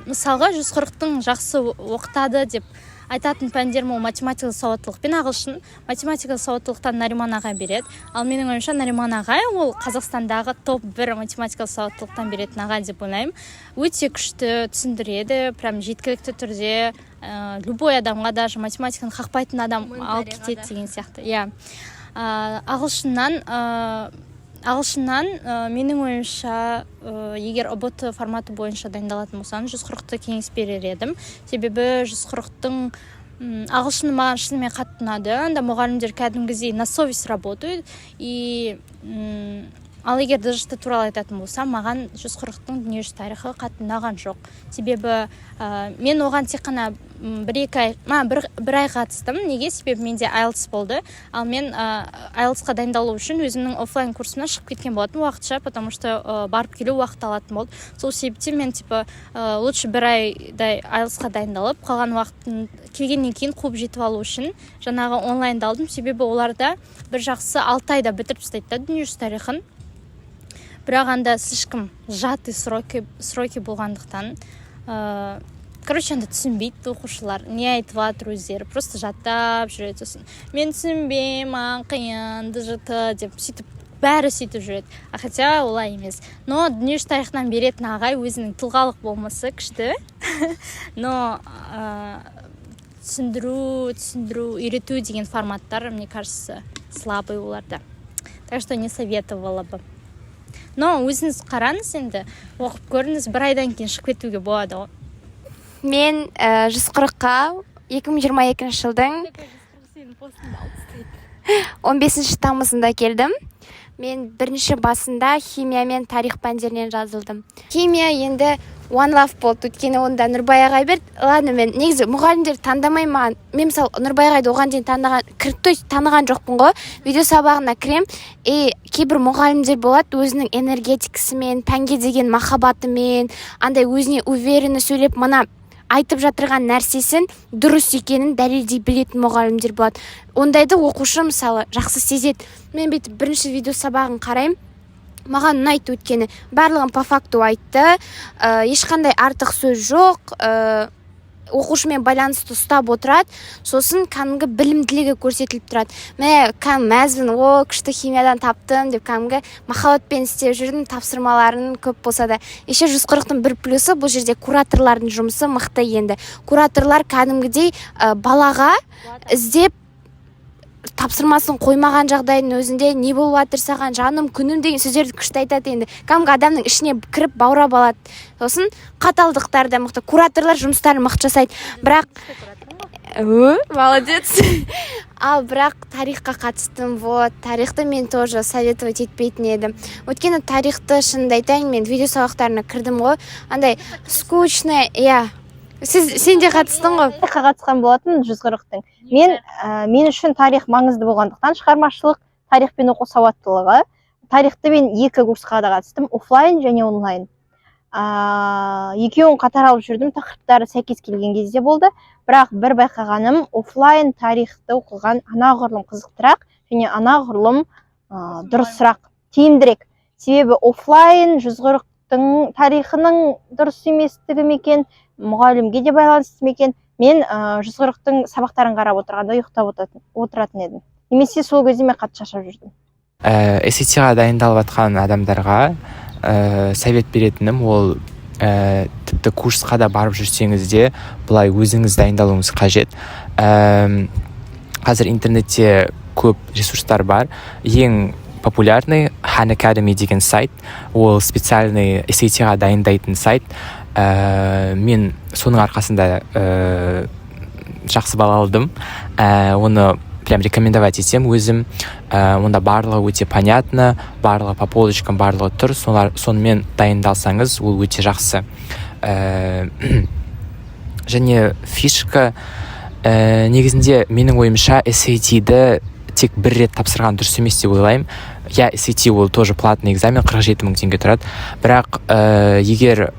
мысалға 140-тың жақсы оқытады деп айтатын пәндерім ол математикалық сауаттылық пен ағылшын. Математикалық сауаттылықтан Нариман ағай береді. Ал менің ойымша Нариман ағай ол Қазақстандағы топ-1 математикалық сауаттылықтан беретін ағай деп ойлаймын. Өте күшті түсіндіреді, прям жеткілікті түрде любой адамға, даже математиканы қақпайтын адам алып кетеді деген сияқты. Ағылшыннан менің ойымша егер ұбт форматы бойынша дайындалатын болсам 140-ты кеңес берер едім. Себебі 140-тың ағылшыны маған шынымен қатты ұнады. Анда мұғалімдер кәдімгідей на совесть работают. Ал егер ДЖТ туралы айтатын болсам, маған 140-тың дүниежүзі тарихы қатты ұнаған жоқ. Себебі мен оған тек қана бір ай қатыстым. Неге? Себебі менде IELTS болды. Ал мен IELTS-қа дайындалу үшін өзімнің офлайн курсымнан шығып кеткен болатын уақытша, потому что барып келу уақыт алатын болды. Сол себептен мен лучше бір айдай IELTS-қа дайындалып, қалған уақытын келгеннен кейін қуып жетіп алу үшін жаңағы онлайнды алдым. Себебі оларда бір жақсы 6 айда бітіріп тастайды дүниежүзі тарихын. Бірақ анда слишком сжатый сроки болғандықтан короче, анда түсінбейді оқушылар. Не айтып жатыр өздері, просто жаттап жүреді. Сосын мен түсінбеймін, маған қиын, ДЖТ деп сөйтіп бәрі сөйтіп жүреді. Хотя олай емес. Но дүниежүзі тарихынан беретін ағай өзінің тұлғалық болмысы күшті. Но түсіндіру, үйрету деген форматтар, мне кажется, слабый оларда. Так что не советовала бы. Но өзіңіз қараңыз енді, оқып көріңіз, бір айдан кейін шығып кетуге болады ғой. Мен 140-қа 2022 жылдың 15 тамызында келдім. Мен бірінші басында химия мен тарих пәндерінен жазылдым. Химия енді One Love болды, өткені онда Нұрбай ағай берді. Ладно, мен негізі мұғалімдер таңдамай маған. Мен мысалы Нұрбай ағайды оған дейін таныған жоқпын ғой. Видео сабағына кірем, кейбір мұғалімдер болады өзінің энергетикасымен, пәнге деген махаббатымен, андай өзіне уверенно сөйлеп, мына айтып жатырған нәрсесін дұрыс екенін дәлелдей білетін мұғалімдер болады. Ондайды оқушы мысалы жақсы сезеді. Мен бүйтіп бірінші видео сабағын қараймын. Маған ұнайды, өткені барлығын по факту айтты, ешқандай артық сөз жоқ, оқушымен байланысты ұстап отырады, сосын кәдімгі білімділігі көрсетіліп тұрады. Мә мәзбін, күшті химиядан таптым деп кәдімгі махаббатпен істеп жүрдім, тапсырмаларын көп болса да. Еще 140-тың бір плюсы бұл жерде кураторлардың жұмысы мықты енді. Кураторлар кәдімгідей балаға іздеп тапсырмасын қоймаған жағдайдың өзінде не болып жатыр саған жаным күнім деген сөздерді күшті айтады енді. Кәдімгі адамның ішіне кіріп баурап алады. Сосын қаталдықтар да мықты, кураторлар жұмыстарын мықты жасайды. Бірақ молодец. Ал бірақ тарихқа қатыстым, вот тарихты мен тоже советовать етпейтін едім. Өйткені тарихты шынымды айтайын, мен видео сабақтарына кірдім ғой, андай скучно, иә. Сен де қатыстың ғой? Тарихқа қатысқан болатын 140-тың. Мен үшін тарих маңызды болғандықтан шығармашылық, тарих пен оқу сауаттылығы. Тарихты мен 2 курсқа да қатыстым, офлайн және онлайн. Екеуін қатар алып жүрдім, тақырыптары сәйкес келген кезде болды. Бірақ бір байқағаным, офлайн тарихты оқыған анағұрлым қызықтырақ және анағұрлым дұрысырақ, тиімдірек. Себебі офлайн 140-тың тарихының дұрыс еместігі мекен, мұғалімге де байланысты мекен. Мен 140-тың сабақтарын қарап отырғанда ұйықтап отыратын едім. Немесе сол кезде мен қатты шаршап жүрдім. SAT-ға дайындалып жатқан адамдарға совет беретінім, ол тіпті курсқа да барып жүрсеңіз де былай өзіңіз дайындалуыңыз қажет. Қазір интернетте көп ресурстар бар. Ең популярный Khan Academy деген сайт, ол специальный SAT-ға дайындайтын сайт. Мен соның арқасында жақсы балл алдым. Оны прям рекомендовать етсем өзім. Онда барлығы өте понятно, барлығы по полочкам, барлығы тұр. Сонымен дайындалсаңыз, ол өте жақсы. Және фишка негізінде менің ойымша SAT-ді тек бір рет тапсырған дұрыс емес деп ойлаймын. Я SAT ол тоже платный экзамен, 47 000 теңге тұрады. Бірақ егер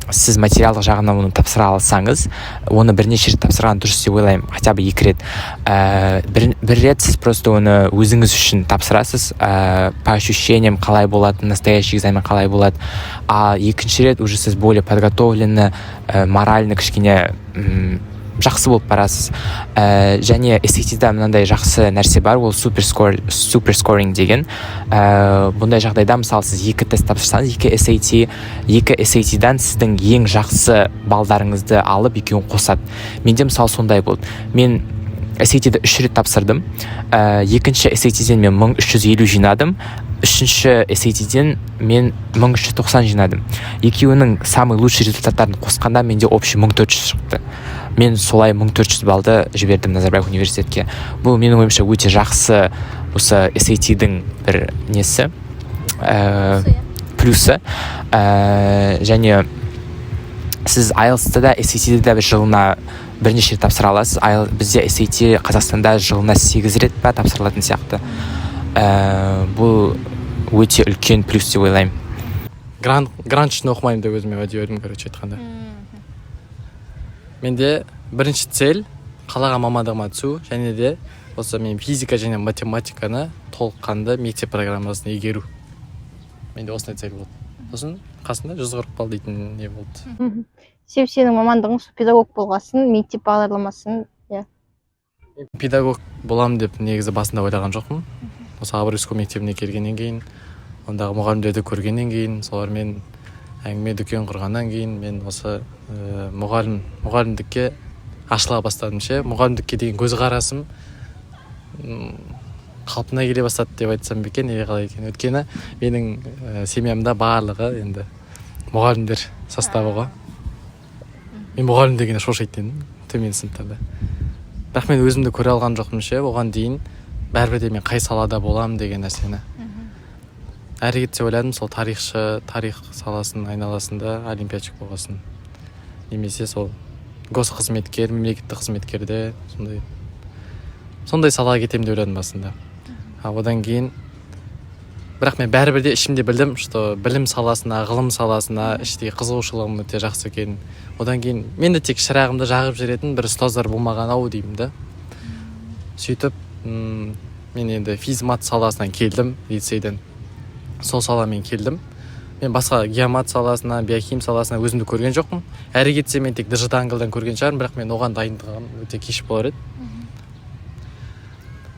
сіз материалдық жағынан оны тапсыра алсаңыз, оны бірнеше рет тапсырған дұрыс деп ойлаймын, хотя бы 2 рет. Бір рет сіз просто оны өзіңіз үшін тапсырасыз, по ощущениям қалай болады, настоящий экзамен қалай болады. А екінші рет уже сіз более подготовлены, морально кішкене жақсы болып барасыз. Және SAT-да мынандай жақсы нәрсе бар, ол super scoring деген. Бұндай жағдайда мысалы сіз 2 тест тапсырсаңыз, 2 SAT-дан сіздің ең жақсы балдарыңызды алып екеуін қосады. Менде мысалы сондай болды. Мен SAT-ді 3 рет тапсырдым. Екінші SAT-ден мен 1350 жинадым. Үшінші SAT-ден мен 1390 жинадым. Екеуінің самый лучший результаттарын қосқанда менде общий 1400 шықты. Мен солай 1400 балды жібердім Назарбаев университетке. Бұл менің ойымша өте жақсы осы SAT-дің бір несі, плюсы. Және сіз IELTS-та да SAT-де де жылына бірнеше рет тапсыра аласыз. Бізде SAT Қазақстанда жылына 8 рет па тапсырылатын сияқты. Бұл өте үлкен плюс деп ойлаймын. Грант үшін оқымаймын деп өзіме уәде бердім, короче айтқанда. Менде бірінші цель қалаған мамандығыма түсу, және де осы мен физика және математиканы толыққанды мектеп программасын игеру. Менде осындай цель болды. Сосын қасында 140 балл дейтін не болды. Сенің мамандығың педагог болғасын, мектеп бағдарламасын. Педагог болам деп негізі басында ойлаған жоқпын. Осы Абыройско мектебіне келгеннен кейін, ондағы мұғалімдерді көргеннен кейін, солармен әңгіме дүкен құрғаннан кейін мен осы мұғалімдікке ашыла бастадым ше. Мұғалімдікке деген көзқарасым қалпына келе бастады деп айтсам бекен, қалай екен. Өйткені менің семьямда барлығы енді мұғалімдер составы ғой. Мен мұғалім дегенде шошайтын төмен сыныптарда. Бірақ мен өзімді көре алған жоқпын ше. Оған дейін бәрібір де мен қай салада болам деген нәрсені. Әрі кетсе ойладым, сол тарих саласының айналасында олимпиадчик болғасын. Немесе сол госқызметкер, мемлекеттік қызметкерде сондай салаға кетем деп ойладым басында. Одан кейін бірақ мен бәрібір де ішімде білдім, что білім саласына, ғылым саласына іштегі қызығушылығым өте жақсы екенін. Одан кейін мен де тек шырағымды жағып жүретін бір ұстаздар болмаған ау деймін да. Сөйтіп мен енді физмат саласынан келдім, лицейден. Сол саламен келдім. Мен басқа геомат саласына, биохим саласына өзімді көрген жоқпын. Әрі кетсе мен тек дж ангылдан көрген шығармын, бірақ мен оған дайындығым өте кеш болар еді.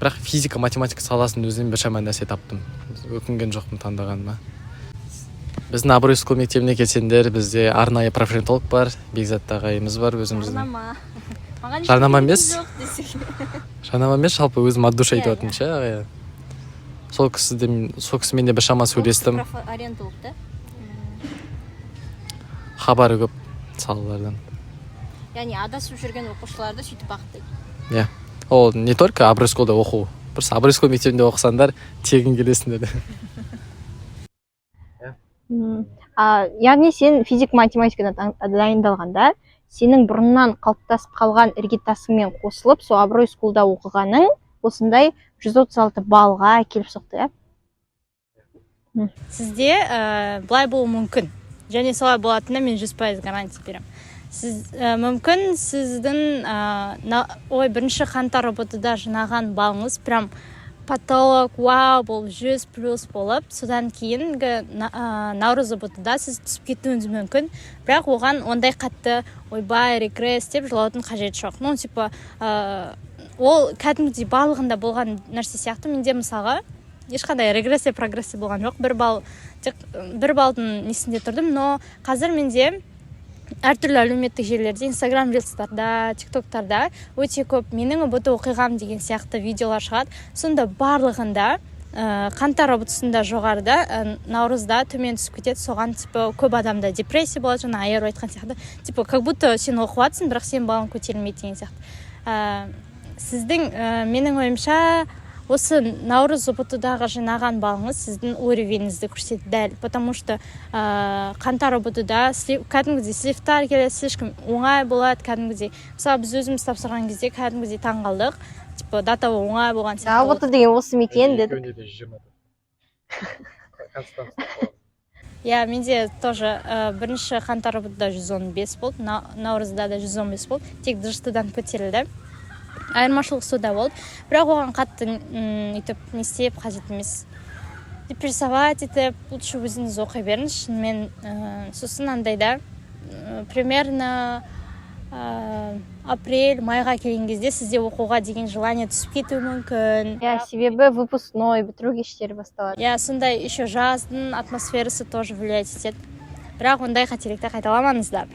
Бірақ физика, математика саласының өзінен біршама нәрсе таптым. Өкінген жоқпын таңдағаныма. Біздің Абыройско мектебіне келсеңдер, бізде арнайы профилолог бар, Бекзат ағайымыз бар, өзіміздің. Жарнама емес. Жарнама емес, жалпы өзім от души айтып ше. Сол кісімен де біршама сөйлестім. Ориентолог да? Хабары көп салалардан. яғни адасып жүрген оқушыларды сөйтіп бағыттайды. иә ол не только образколда оқу, просто образкол мектебінде оқысаңдар тегін келесіңдер. Яғни сен физик математикадан дайындалғанда сенің бұрыннан қалыптасып қалған іргетасыңмен қосылып, сол абырой скулда оқығаның осындай 136 балға келіп соқты, Сізде былай болуы мүмкін. Және солай болатынына мен 100% гарантия беремін. Мүмкін сіздің бірінші қаңтар ұбт-да жинаған балыңыз прям потолок, вау болып 100+ болып, содан кейінгі наурыз ұбт-да сіз түсіп кетуіңіз мүмкін. Бірақ оған ондай қатты ойбай регресс деп жылаудың қажет жоқ. Ну, типа, ол кәдімгідей барлығында болған нәрсе сияқты. Менде мысалға ешқандай регрессия, прогрессия болған жоқ. Бір балдың несінде тұрдым, но қазір менде әртүрлі әлеуметтік желілерде, Instagram рилстарда, тиктоктарда өте көп менің ұбт оқиғам деген сияқты видеолар шығады. Сонда барлығында қаңтар ұбт-сында жоғарыда, наурызда төмен түсіп кетеді. Соған типа көп адамда депрессия болады, жаңа Айар айтқан сияқты. Типа как будто сен оқып жатсың, бірақ сен балың көтерілмейді деген сияқты. Сіздің менің ойымша осы наурыз ұбт-дағы жинаған балыңыз сіздің уровеніңізді көрсетеді дәл, потому что қаңтар ұбт-да кәдімгідей слифтар келеді, слишком оңай болады кәдімгідей. Мысалы біз өзіміз тапсырған кезде кәдімгідей таң қалдық, типа дата оңай болған сияқты. ұбт деген осы ма екен дедік. Иә, менде тоже бірінші қаңтар ұбт-да 115 болды, наурызда да 115 болды, тек дж-дан көтерілді. Айырмашылық сода болды. Бірақ оған қатты не істеп қажет емес. Депрессовать етіп, лучше өзіңіз оқи беріңіз. Шынымен сосын андайда примерно апрель, майға келген кезде сізде оқуға деген желание түсіп кетуі мүмкін. Иә, себебі выпускной, бітіру кештері басталады. Иә, сондай еще жаздың атмосферасы тоже влиять етеді. Бірақ ондай қателікті қайталамаңыздар.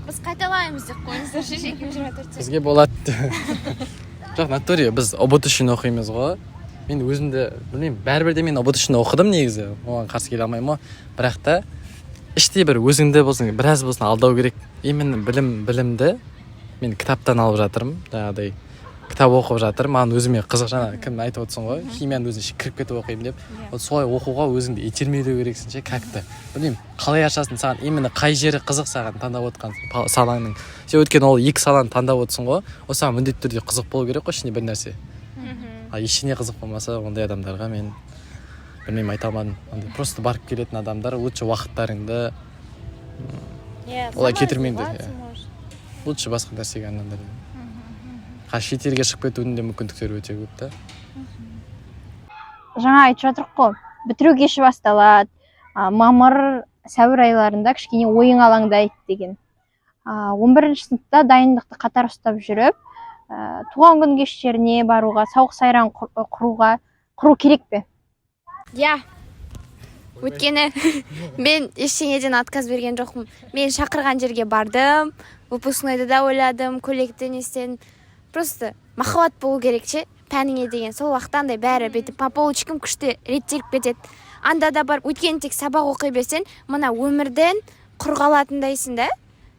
Біз қайталаймыз деп қойыңыздар, шешекім 24. Бізге болады. Жоқ, натуре, біз ұбт үшін оқимыз ғой. Мен өзімді, білмеймін, бәрібір де мен ұбт үшін оқыдым негізі. Оған қарсы келе алмаймын ғой. Бірақ та іштей бір өзіңді болсын, біраз болсын алдау керек. Именно білімді мен кітаптан алып жатырмын. Жаңағыдай кітап оқып жатырмын. Маған өзіме қызық, жаңа кім айтып отырсың ғой, химияның өзіне кіріп кетіп оқимын деп. Вот солай оқуға өзіңді итермелеу керексің ше, как-то. Білмеймін, қалай ашасың, саған именно қай жері қызық саған таңдап отқан салаңның. Сен өйткені ол екі саланы таңдап отырсың ғой, ол саған міндетті түрде қызық болу керек қой, ішінде бір нәрсе. Ештеңе қызық болмаса, ондай адамдарға мен білмеймін, айта алмадым. Просто барып келетін адамдар лучше уақыттарыңды олай кетірмеңдер. Лучше басқа нәрсеге арнаңдар. Шетелге шығып кетудің де мүмкіндіктері өте көп та. Жаңа айтып жатырмық қой, бітіру кеші басталады. Мамыр, сәуір айларында кішкене ойың алаңдайды деген. 11-ші сыныпта дайындықты қатар ұстап жүріп, туған күн кештеріне баруға, сауық сайран құру керек пе? Иә. Өйткені мен ештеңеден отказ берген жоқпын. Мен шақырған жерге бардым, выпускнойды да ойладым, көйлекті нестен. Просто махаббат болу керек ше, пәніңе деген. Сол уақытта андай бәрі беті по полочкам күшті реттеліп кетеді. Анда да бар, өйткені тек сабақ оқи берсең, мына өмірден құр қалатындайсың да.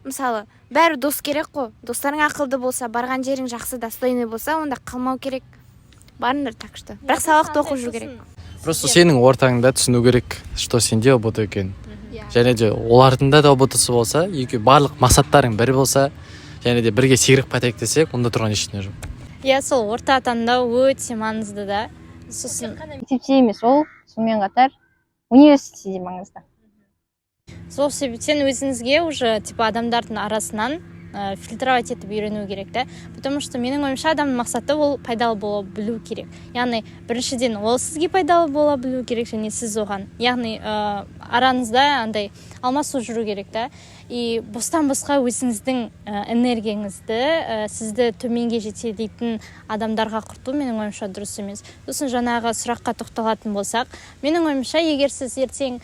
Мысалы, бәрі дос керек қой. Достарың ақылды болса, барған жерің жақсы достойный болса, онда қалмау керек. Барыңдар так что. Бірақ сабақты оқып жүру керек. Просто сенің ортаңда түсіну керек, что сенде ұбт екен. Және де олардың да ұбт-сы болса, барлық мақсаттарың бір болса, және де бірге секіріп қатайық десек, онда тұрған ештеңе жоқ. Иә, сол орта таңдау өте маңызды да. Сосын Мектепте емес, ол сонымен қатар университетте де маңызды. Сол себептен өзіңізге уже типа адамдардың арасынан фильтровать етіп үйрену керек та. Потому что менің ойымша адамның мақсаты ол пайдалы бола білу керек. Яғни біріншіден ол сізге пайдалы бола білу керек, және сіз оған. Яғни араңызда андай алмасу жүру керек та. И бостан босқа өзіңіздің энергияңызды сізді төменге жетелейтін адамдарға құрту менің ойымша дұрыс емес. Сосын жаңағы сұраққа тоқталатын болсақ, менің ойымша егер сіз ертең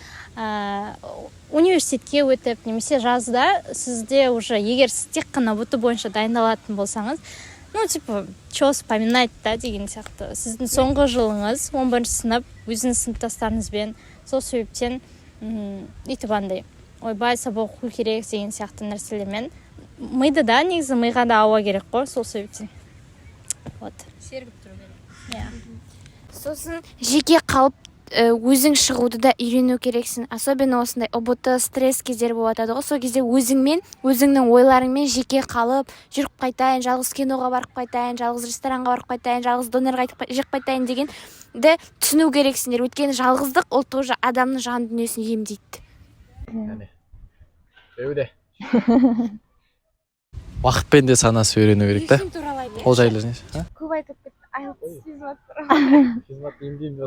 университетке өтіп, немесе жазда сізде уже егер сіз тек қана ұбт бойынша дайындалатын болсаңыз, ну типа что вспоминать та деген сияқты. Сіздің соңғы жылыңыз 11-ші сынып, өзіңіз сыныптастарыңызбен, сол себептен өйтіп андай ойбай сабақ оқу керек деген сияқты нәрселермен миды да негізі миға да ауа керек қой, сол себептен. Вот. Сергіп тұру керек. Сосын жеке қалып өзің шығуды да үйрену керексің. Особенно осындай ұбт стресс кездер болып жатады ғой. Сол кезде өзіңмен, өзіңнің ойларыңмен жеке қалып, жүріп қайтайын, жалғыз киноға барып қайтайын, жалғыз ресторанға барып қайтайын, жалғыз донорға жеп қайтайын дегенді түсіну керексіңдер. Өйткені жалғыздық ол тоже адамның жан дүниесін емдейді. Уақытпен де санасы үйрену керек та. Ол жайлы не? Көп айтып кетті.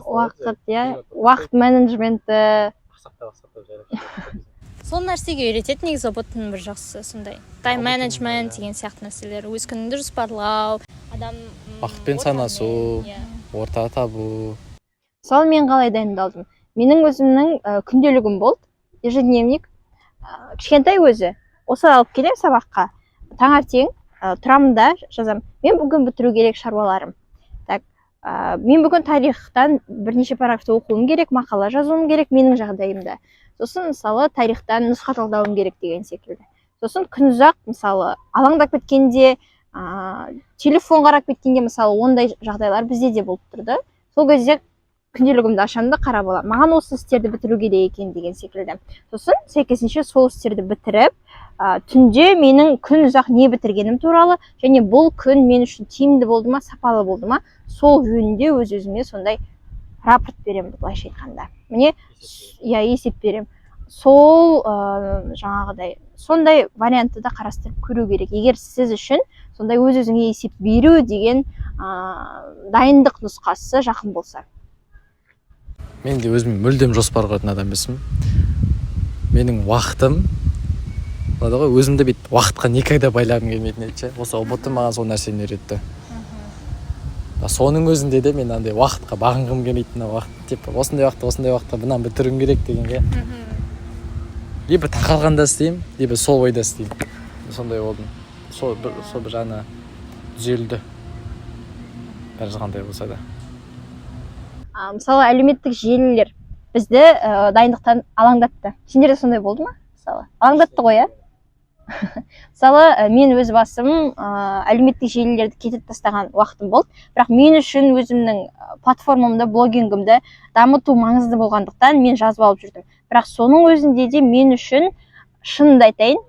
Уақыт, иә, уақыт менеджменті. Сол нәрсеге үйретеді негізі ұбт-тың бір жақсы сондай. Тайм менеджмент деген сияқты нәрселер, өз күніңді жоспарлау, адам Уақытпен санасу, орта табу. Мысалы мен қалай дайындалдым? Менің өзімнің күнделігім болды, ежедневник. Кішкентай өзі. Осы алып келем сабаққа. Таңертең тұрамын да жазам. Мен бүгін бітіру керек шаруаларым. Так, мен бүгін тарихтан бірнеше параграфты оқуым керек, мақала жазуым керек менің жағдайымда. Сосын мысалы тарихтан нұсқа талдауым керек деген секілді. Сосын күн ұзақ мысалы алаңдап кеткенде, телефон қарап кеткенде мысалы ондай жағдайлар бізде де болып тұрды. Сол кезде күнделігімді ашамын да қарап аламын. Маған осы істерді бітіру керек екен деген секілді. Сосын сәйкесінше сол істерді бітіріп, түнде менің күн ұзақ не бітіргенім туралы және бұл күн мен үшін тиімді болды ма, сапалы болды ма, сол жөнінде өз-өзіме сондай рапорт беремін, былайша айтқанда. Міне, есеп беремін. Сол жаңағыдай сондай вариантты да қарастырып көру керек. Егер сіз үшін сондай өз-өзіңе есеп беру деген дайындық нұсқасы жақын болса. Мен де өзім мүлдем жоспар құратын адам емеспін. Менің уақытым өзімді бүйтіп уақытқа никогда байлағым келмейтін еді ше. Осы ұбт маған сол нәрсені үйретті. Соның өзінде де мен андай уақытқа бағынғым келмейтін уақыт, осындай уақытта мынаны бітіруім керек дегенге. Либо тақалғанда істеймін, либо сол ойда істеймін. Сондай болдым. Сол бір жана түзелді. Бәрі қандай болса да. Мысалы әлеуметтік желілер бізді дайындықтан алаңдатты. Сендерде сондай болды ма? Мысалы алаңдатты ғой, Мысалы мен өз басым әлеуметтік желілерді кетіп тастаған уақытым болды. Бірақ мен үшін өзімнің платформамды, блогингімді дамыту маңызды болғандықтан мен жазып алып жүрдім. Бірақ соның өзінде де мен үшін шынымды айтайын,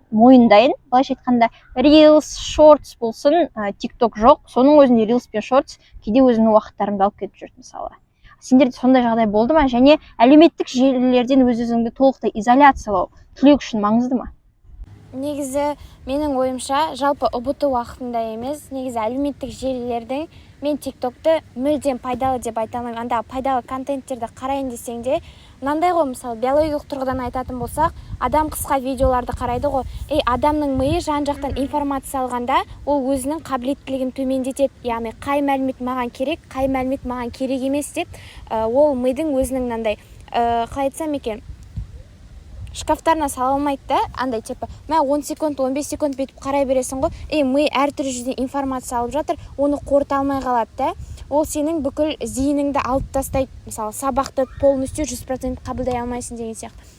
мойындайын, былайша айтқанда Reels, Shorts болсын, TikTok жоқ. Соның өзінде Reels пен Shorts кейде өзімнің уақыттарымды алып кетіп жүрді мысалы. Сендерде сондай жағдай болды ма? Және әлеуметтік желілерден өз-өзіңді толықтай изоляциялау түлек үшін маңызды ма? Негізі менің ойымша жалпы ұбт уақытында емес, негізі әлеуметтік желілердің мен TikTok'ты мүлдем пайдалы деп айта алмаймын. Анда пайдалы контенттерді қарайын десең де, мынандай ғой, мысалы биологиялық тұрғыдан айтатын болсақ, адам қысқа видеоларды қарайды ғой. Адамның миы жан-жақтан информация алғанда, ол өзінің қабілеттілігін төмендетеді. Яғни қай мәлімет маған керек, қай мәлімет маған керек емес деп, ол мидың өзінің мынандай, қалай айтсам екен, шкафтарына сала алмайды да, андай типа, 10 секунд, 15 секунд бетіп қарай бересің ғой, ми әртүрлі жерден информация алып жатыр, оны қорыта алмай қалады да. Ол сенің бүкіл зейініңді алып тастайды. Мысалы, сабақты полностью 100% қабылдай алмайсың деген сияқты.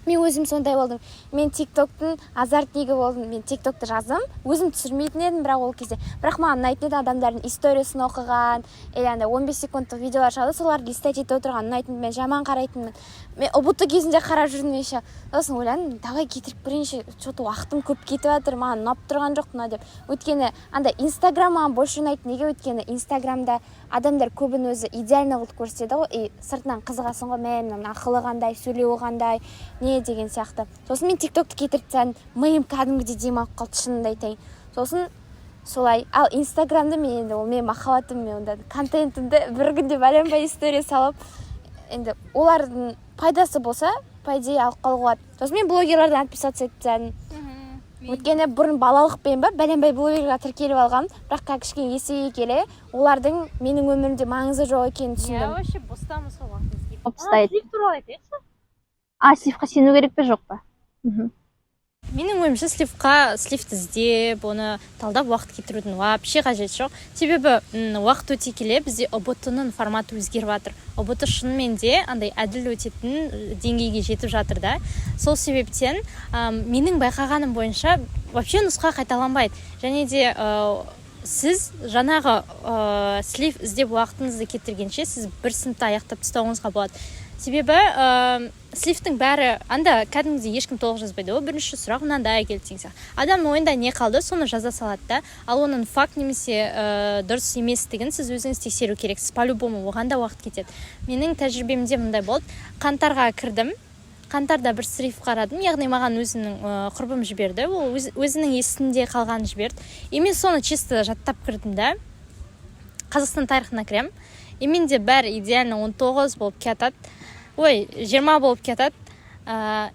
Мен өзім сондай болдым. Мен TikTok-тың азартнигі болдым. Мен TikTok-ты жаздым. Өзім түсірмейтін едім, бірақ ол кезде. Бірақ маған ұнайтын еді адамдардың историясын оқыған, 15 секундтық видеолар шығады, соларды листать етіп отырған ұнайтын. Мен жаман қарайтынмын. Мен ұбт кезінде қарап жүрдім еше. Сосын ойландым, давай кетіріп көрейінші, что-то уақытым көп кетіп жатыр, маған ұнап тұрған жоқ мына деп. Өйткені андай Instagram маған больше ұнайды. Неге? Өйткені Instagramда адамдар көбін өзі идеально қылып көрсетеді ғой, сыртынан қызығасың ғой, мені ақылы қандай, сөйлеуі қандай, не деген сияқты. Сосын мен TikTok-ты кетіртсем, миым кәдімгідей демалып қалды, шынымды айтайын. Сосын солай. Ал Instagramды мен енді ол менің махаббатым, мен онда контентімді бір күнде бәленбай история салып, енді олардың пайдасы болса, по идее алып қалуға болады. Сосын мен блогерлерден отписаться етсем, өйткені бұрын балалықпен бәленбай блогерға тіркеліп алғам, бірақ кішкене есейе келе, олардың менің өмірімде маңызы жоқ екенін түсіндім. Вообще бостамыз сол уақытымыз. Слив туралы айтайықшы. Сливқа сену керек пе жоқ па? менің ойымша слифті іздеп оны талдап уақыт кетірудің вообще қажеті жоқ. Себебі уақыт өте келе бізде ұбт-ның форматы өзгеріп жатыр. ұбт шынымен де андай әділ өтетін деңгейге жетіп жатыр да. Сол себептен менің байқағаным бойынша вообще нұсқа қайталанбайды. Және де сіз жаңағы слиф іздеп уақытыңызды кетіргенше сіз бір сыныпты аяқтап тастауыңызға болады. Себебі слифтің бәрі анда кәдімгідей ешкім толық жазбайды. Ол бірінші сұрақ мынандай келді деген сияқты. Адамның ойында не қалды, соны жаза салады да. Ал оның факт немесе дұрыс еместігін сіз өзіңіз тексеру керексіз. По-любому оған да уақыт кетеді. Менің тәжірибемде мындай болды. Қаңтарға кірдім. Қаңтарда бір слиф қарадым, яғни маған өзінің құрбым жіберді. Ол өзінің есінде қалғанын жіберді. И мен соны чисто жаттап кірдім да. Қазақстан тарихына кірем. И менде бәрі идеально 19 болып кетады. 20 болып кетеді.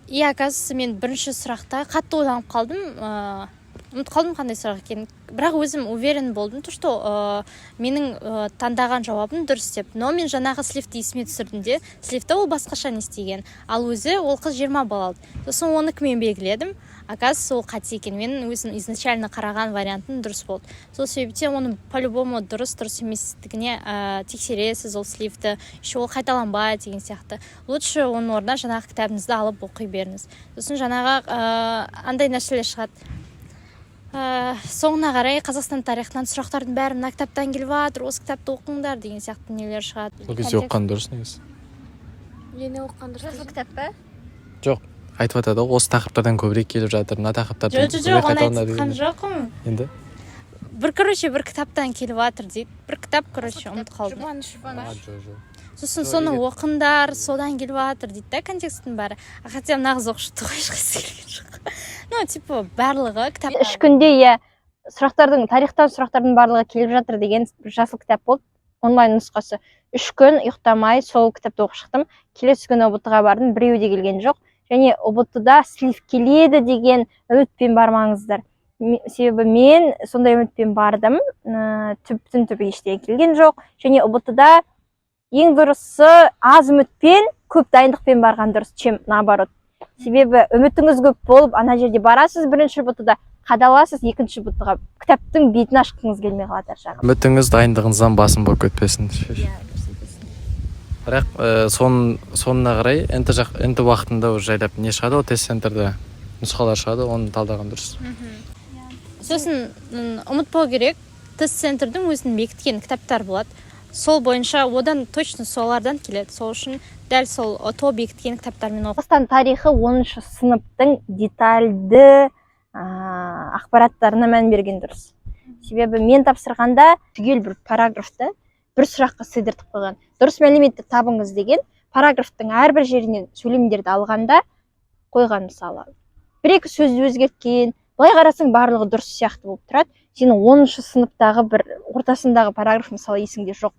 И оказывается мен бірінші сұрақта қатты ойланып қалдым. Ұмытып қалдым қандай сұрақ екенін. Бірақ өзім уверен болдым, что менің таңдаған жауабым дұрыс деп. Но мен жаңағы слифті есіме түсірдім де, слифті ол басқаша не істеген. Ал өзі ол қыз 20 балл алды. Сосын оныкі мен белгіледім. Оказывается, ол қате екен. Мен өзім изначально қараған вариантым дұрыс болды. Сол себептен оның по-любому дұрыс еместігіне тексересіз ол слифті. Еще ол қайталанбайды деген сияқты. Лучше оның орнына жаңағы кітабыңызды алып оқи беріңіз. Сосын жаңағы андай нәрселер шығады. Соңына қарай Қазақстан тарихынан сұрақтардың бәрі мына кітаптан келіп жатыр, осы кітапты оқыңдар деген сияқты нелер шығады. Ол кезде оққан дұрыс негізі. Нені оққан дұрыс? Жазғы кітап па? Жоқ, айтып жатады ғой, осы тақырыптардан көбірек келіп жатыр, мына тақырыптардан Жоқ, оны айтқан жоқпын. Енді бір кітаптан келіп жатыр дейді. Бір кітап, ұмытып қалдым. Сосын соны оқыңдар, содан келіп жатыр дейді да, контекстің бәрі. Хотя нағыз оқышты ғой ешқайсысы келген жоқ. Ну, типа, барлығы кітап. 3 күнде тарихтан сұрақтардың барлығы келіп жатыр деген жасыл кітап болды. Онлайн нұсқасы. 3 күн ұйықтамай сол кітапты оқып шықтым. Келесі күні ұбт-ға бардым, біреуі де келген жоқ. Және ұбт-да слиф келеді деген үмітпен бармаңыздар. Себебі мен сондай үмітпен бардым. Түп ештеңе келген жоқ. Және ұбт-да ең дұрысы аз үмітпен, көп дайындықпен барған дұрыс, чем наоборот. Себебі үмітіңіз көп болып, ана жерде барасыз бірінші ұбт-да, қадаласыз екінші ұбт-ға. Кітаптың бетін ашқыңыз келмей қалады жағы. үмітіңіз дайындығыңыздан басым болып кетпесін. Бірақ соңына қарай энті уақытында жайлап не шығады, ол тест-центрда нұсқалар шығады, оны талдаған дұрыс. Сосын ұмытпау керек, тест-центрдің өзінің бекіткен кітаптар болады. Сол бойынша одан точно солардан келеді. Сол үшін дәл сол бекіткен кітаптармен оқы. Қазақстан тарихы 10-шы сыныптың детальді ақпараттарына мән берген дұрыс. Себебі мен тапсырғанда түгел бір параграфты бір сұраққа сыйдыртып қойған. Дұрыс мәліметті табыңыз деген параграфтың әрбір жерінен сөйлемдерді алғанда қойған, мысалы. Бір-екі сөзді өзгерткен, былай қарасаң барлығы дұрыс сияқты болып тұрады. Сенің 10-шы сыныптағы бір ортасындағы параграф мысалы есіңде жоқ.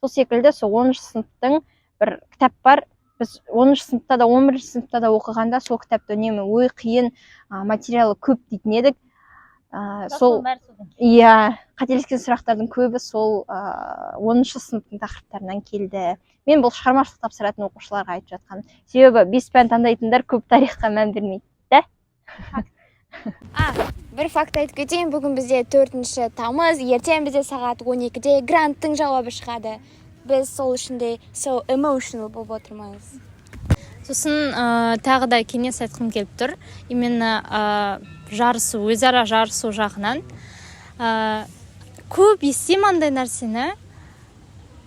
Сол секілді сол 10-шы сыныптың бір кітап бар. Біз 10-шы сыныпта да 11-шы сыныпта да оқығанда сол кітапты үнемі ой қиын, материалы көп дейтін едік. Сол қателескен сұрақтардың көбі сол 10-шы сыныптың тақырыптарынан келді. Мен бұл шығармашылық тапсыратын оқушыларға айтып жатқаным. Себебі 5 пән таңдайтындар көп тарихқа мән бермейді. Бір факт айтып кетейін, бүгін бізде 4-ші тамыз, ертең бізде сағат 12-де гранттың жауабы шығады. Біз сол үшінде so emotional болып отырмыз. Сосын тағы да кеңес айтқым келіп тұр. Именно өзара жарысу жағынан. Көп естимін андай нәрсені.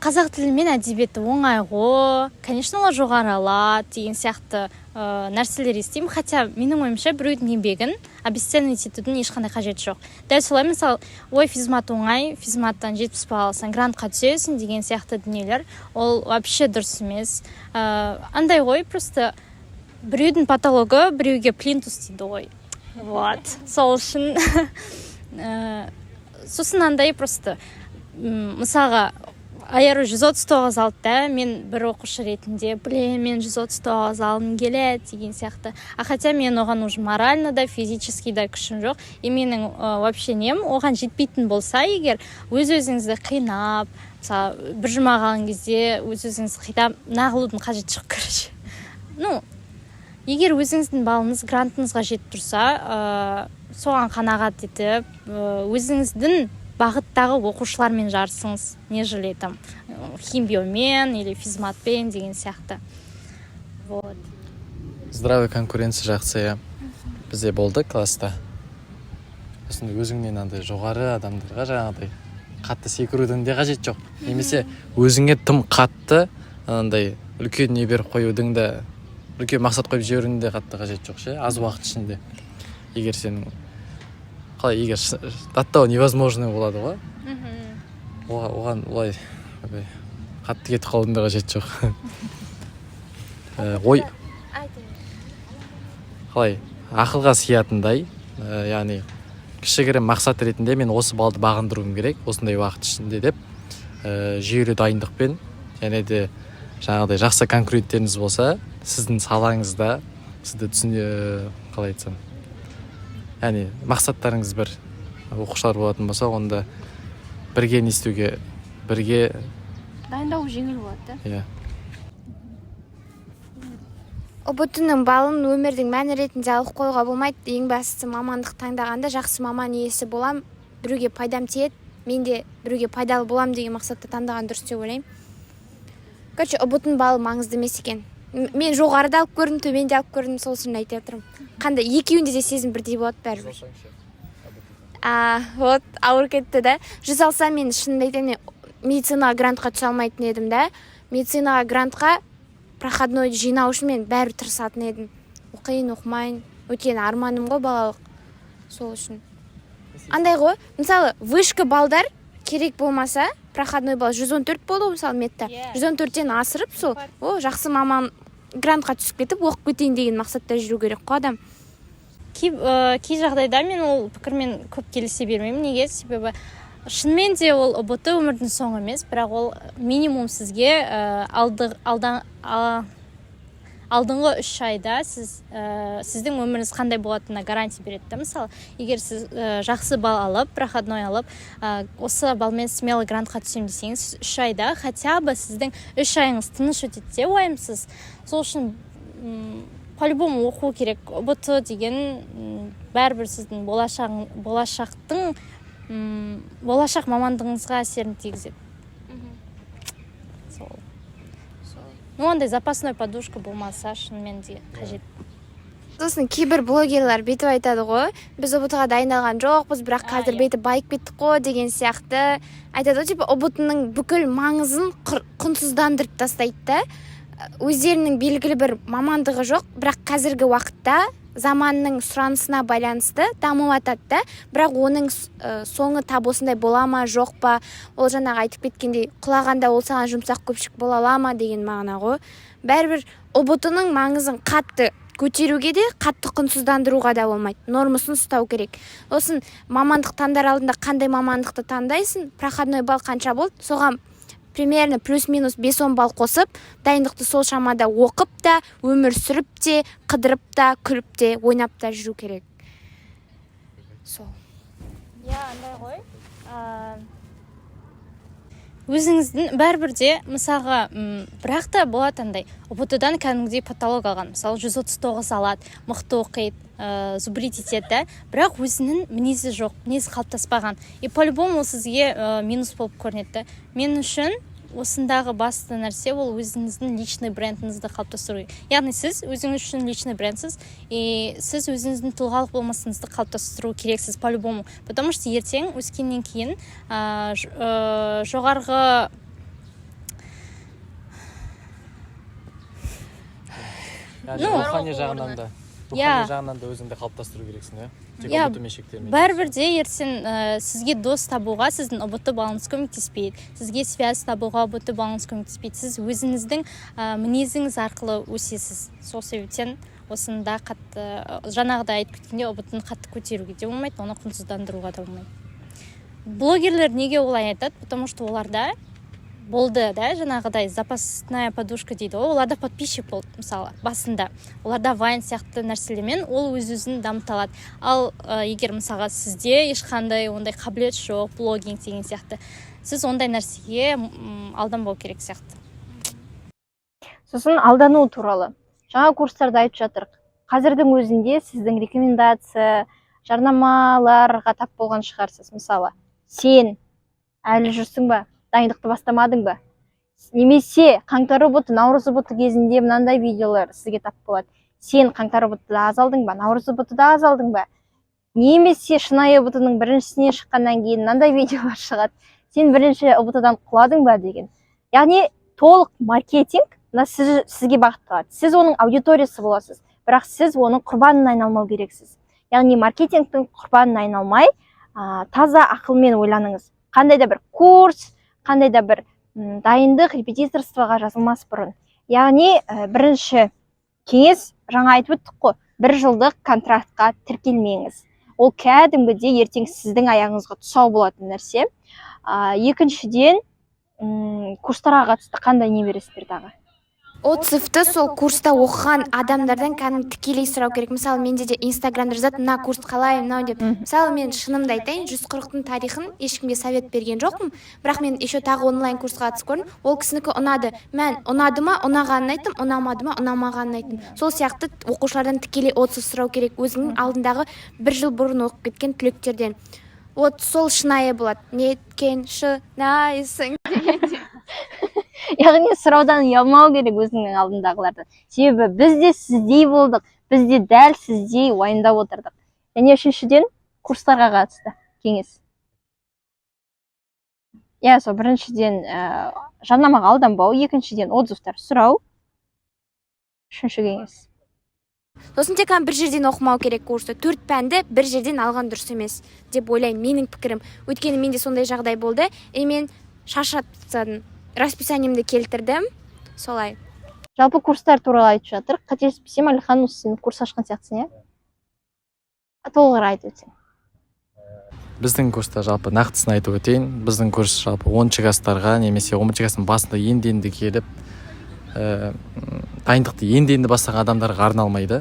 Қазақ тілі мен әдебиеті оңай ғой, конечно, олар жоғары алады деген сияқты нәрселер естимін. Хотя менің ойымша біреудің еңбегін обесценивать етудің ешқандай қажеті жоқ. Дәл солай, мысалы, физмат оңай, физматтан 70 балл алсаң грантқа түсесің деген сияқты дүниелер, ол вообще дұрыс емес. Андай ғой, просто біреудің патологы біреуге плинтус дейді ғой. Вот. Сол үшін сосын андай просто мысалға Айару 139 алды да, мен бір оқушы ретінде, мен 139 алғым келеді деген сияқты. Хотя мен оған уже морально да, физически да күшім жоқ. И менің вообще нем оған жетпейтін болса, егер өз-өзіңізді қинап, мысалы, бір жұма қалған кезде өз-өзіңізді қинап, нағылудың қажеті жоқ, короче. егер өзіңіздің балыңыз грантыңызға жетіп тұрса, соған қанағат етіп, өзіңіздің бағыттағы оқушылармен жарысыңыз, нежели там химбиомен или физматпен деген сияқты. Вот. Здравый конкуренция жақсы, иә. Бізде болды класста. Осында өзіңнен андай жоғары адамдарға жаңағыдай қатты секірудің де қажет жоқ. Немесе өзіңе тым қатты андай үлкен не беріп қоюдың да, үлкен мақсат қойып жіберудің де қатты қажет жоқ ше, аз уақыт ішінде. Егер сенің қалай, егер даттау невозможно болады ғой. Оған олай қатты кетіп қалудың да қажет жоқ. Ой, қалай, ақылға сиятындай, яғни кішігірім мақсат ретінде мен осы балды бағындыруым керек осындай уақыт ішінде деп, жүйелі дайындықпен, және де жаңағыдай жақсы конкуренттеріңіз болса, сіздің салаңызда сізді қалай айтсам, яғни мақсаттарыңыз бір оқушылар болатын болса, онда бірге не істеуге, бірге дайындау жеңіл болады. Иә. ұбт-ның балын өмірдің мәні ретінде алып қоюға болмайды. Ең бастысы мамандық таңдағанда жақсы маман иесі болам, біреуге пайдам тиеді, мен де біреуге пайдалы болам деген мақсатта таңдаған дұрыс деп ойлаймын. Короче, ұбт-ның балы маңызды емес екен. Мен жоғарыда алып көрдім, төменде алып көрдім, сол үшін айтып отырмын. Қандай екеуінде де сезім бірдей болады бәрібір. Вот ауыр кетті да. 100 алсам мен шынымды айтайын, медицинаға грантқа түсе алмайтын едім да. Медицинаға грантқа проходной жинау үшін мен бәрі тырысатын едім. Оқиын, оқымайын, өйткені арманым ғой балалық. Сол үшін. Андай ғой, мысалы, вышка балдар керек болмаса, проходной балл 114 болды, мысалы, метта. 114-тен асырып, сол, жақсы маман грантқа түсіп кетіп, оқып кетейін деген мақсатта жүру керек қой адам. Кей жағдайда мен ол пікірмен көп келісе бермеймін. Неге? Себебі шынымен де ол ұбт өмірдің соңы емес, бірақ ол минимум сізге алдыңғы 3 айда сіздің өміріңіз қандай болатынына гарантия береді. Мысалы, егер сіз жақсы балл алып, проходной алып, осы балмен смелый грантқа түсем десеңіз, 3 айда хотя бы сіздің 3 айыңыз тыныш өтеді, уайымсыз. Сол үшін по-любому оқу керек. ұбт деген бәрібір сіздің болашақ мамандығыңызға әсерін тигізеді. Ондай запасной подушка болмаса, шынымен де қажет. Сосын кейбір блогерлар бетіп айтады ғой, біз ұбт-ға дайындалған жоқпыз, бірақ қазір бетіп байып кеттік қой деген сияқты. Айтады ғой, типа ұбт-ның бүкіл маңызын құнсыздандырып тастайды да. Өздерінің белгілі бір мамандығы жоқ, бірақ қазіргі уақытта заманның сұранысына байланысты дамып жатады да, бірақ оның соңы тап осындай бола ма, жоқ па, ол жаңағы айтып кеткендей құлағанда ол саған жұмсақ көпшік бола ала ма деген мағына ғой. Бәрібір ұбт-ның маңызын қатты көтеруге де, қатты құнсыздандыруға да болмайды. Нормасын ұстау керек. Осын мамандық таңдар алдында қандай мамандықты таңдайсың, проходной балл қанша болды, соған примерно плюс-минус 5-10 балл қосып, дайындықты сол шамада оқып та, өмір сүріп те, қыдырып та, күліп те, ойнап та жүру керек. Сол. Андай ғой. Өзіңіздің бәрбірде, мысалға, бірақ та болады андай, ұбт-дан кәдімгідей патолог алған. Мысалы, 139 алады, мықты оқиды, зубрит етеді, бірақ өзінің мінезі жоқ, мінезі қалыптаспаған. И по-любому сізге минус болып көрінеді. Мен үшін осындағы басты нәрсе ол өзіңіздің личный брендіңізді қалыптастыру. Яғни сіз өзіңіз үшін личный брендсіз, и сіз өзіңіздің тұлғалық болмысыңызды қалыптастыру керексіз по-любому. Потому что ертең өскеннен кейін жоғарғы рухани жағынан да өзіңді қалыптастыру керексің, бәрбірде ертең сізге дос табуға сіздің ұбт балыңыз көмектеспейді, сізге связь табуға ұбт балыңыз көмектеспейді. Сіз өзіңіздің мінезіңіз арқылы өсесіз. Сол себептен осында қатты, жаңағыда айтып кеткенде ұбт-ны қатты көтеруге де болмайды, оны құнсыздандыруға да болмайды. Блогерлер неге олай айтады? Потому что оларда болды да, жаңағыдай запасная подушка дейді, оларда подписчик болды, мысалы, басында. Оларда вайн сияқты нәрселермен ол өз-өзін дамыта алады. Ал егер мысалға сізде ешқандай ондай қабілет жоқ, блогинг деген сияқты, сіз ондай нәрсеге алданбау керек сияқты. Сосын алдану туралы. жаңа курстарда айтып жатырық. Қазірдің өзінде сіздің рекомендация, жарнамаларға тап болған шығарсыз. Мысалы, сен әлі жүрсің ба? Дайындықты бастамадың ба? Немесе қаңтар ұбт, наурыз ұбт кезінде мынандай видеолар сізге тап болады. Сен қаңтар ұбтда аз алдың ба? Наурыз ұбтда аз алдың ба? Немесе шынайы ұбтның біріншісіне шыққаннан кейін мынандай видеолар шығады. Сен бірінші ұбтдан құладың ба деген. Яғни толық маркетинг сізге бағытталады. Сіз оның аудиториясы боласыз, бірақ сіз оның құрбанына айналмау керексіз. Яғни маркетингтің құрбанына айналмай, таза ақылмен ойланыңыз. Қандай да бір курс, қандай да бір дайындық, репетиторствоға жазылмас бұрын. Яғни бірінші кеңес, жаңа айтып өттік қой, 1 жылдық контрактқа тіркелмеңіз. Ол кәдімгідей ертең сіздің аяғыңызға тұсау болатын нәрсе. Екіншіден, курстарға қатысты қандай не бересіздер дағы? отзывты сол курста оқыған адамдардан кәдімгі тікелей сұрау керек. Мысалы, менде де инстаграмда жазады, мына курс қалай, мынау деп. Мысалы, мен шынымды айтайын, 140-тың тарихын ешкімге совет берген жоқпын, бірақ мен еще тағы онлайн курсқа қатысып көрдім. Ол кісінікі ұнады. Мен ұнады ма, ұнағанын айттым, ұнамады ма, ұнамағанын айттым. Сол сияқты оқушылардан тікелей отзыв сұрау керек, өзіңнің алдындағы 1 жыл бұрын оқып кеткен түлектерден. Вот сол шынайы болады. Неткен шынайысың дегенде. Яғни сұраудан ұялмау керек өзіңнің алдындағылардан. Себебі біз де сіздей болдық, біз де дәл сіздей уайымдап отырдық. Және үшіншіден, курстарға қатысты кеңес. Сол біріншіден жарнамаға алданбау, екіншіден отзывтар сұрау, үшінші кеңес. Сосын тек бір жерден оқымау керек курсты. 4 пәнді бір жерден алған дұрыс емес деп ойлаймын, менің пікірім. Өйткені менде сондай жағдай болды. Мен шаршап тастадым. Расписаниемді келтірдім. Солай. Жалпы курстар туралы айтып жатыр. Қателеспесем, Әлихан, сен курс ашқан сияқтысың, иә? Толығырақ айтып өтсең. Біздің курста жалпы нақтысын айтып өтейін. Біздің курс жалпы 10 класстарға немесе 11 класстың басында енді келіп, дайындықты енді бастаған адамдарға арналмайды.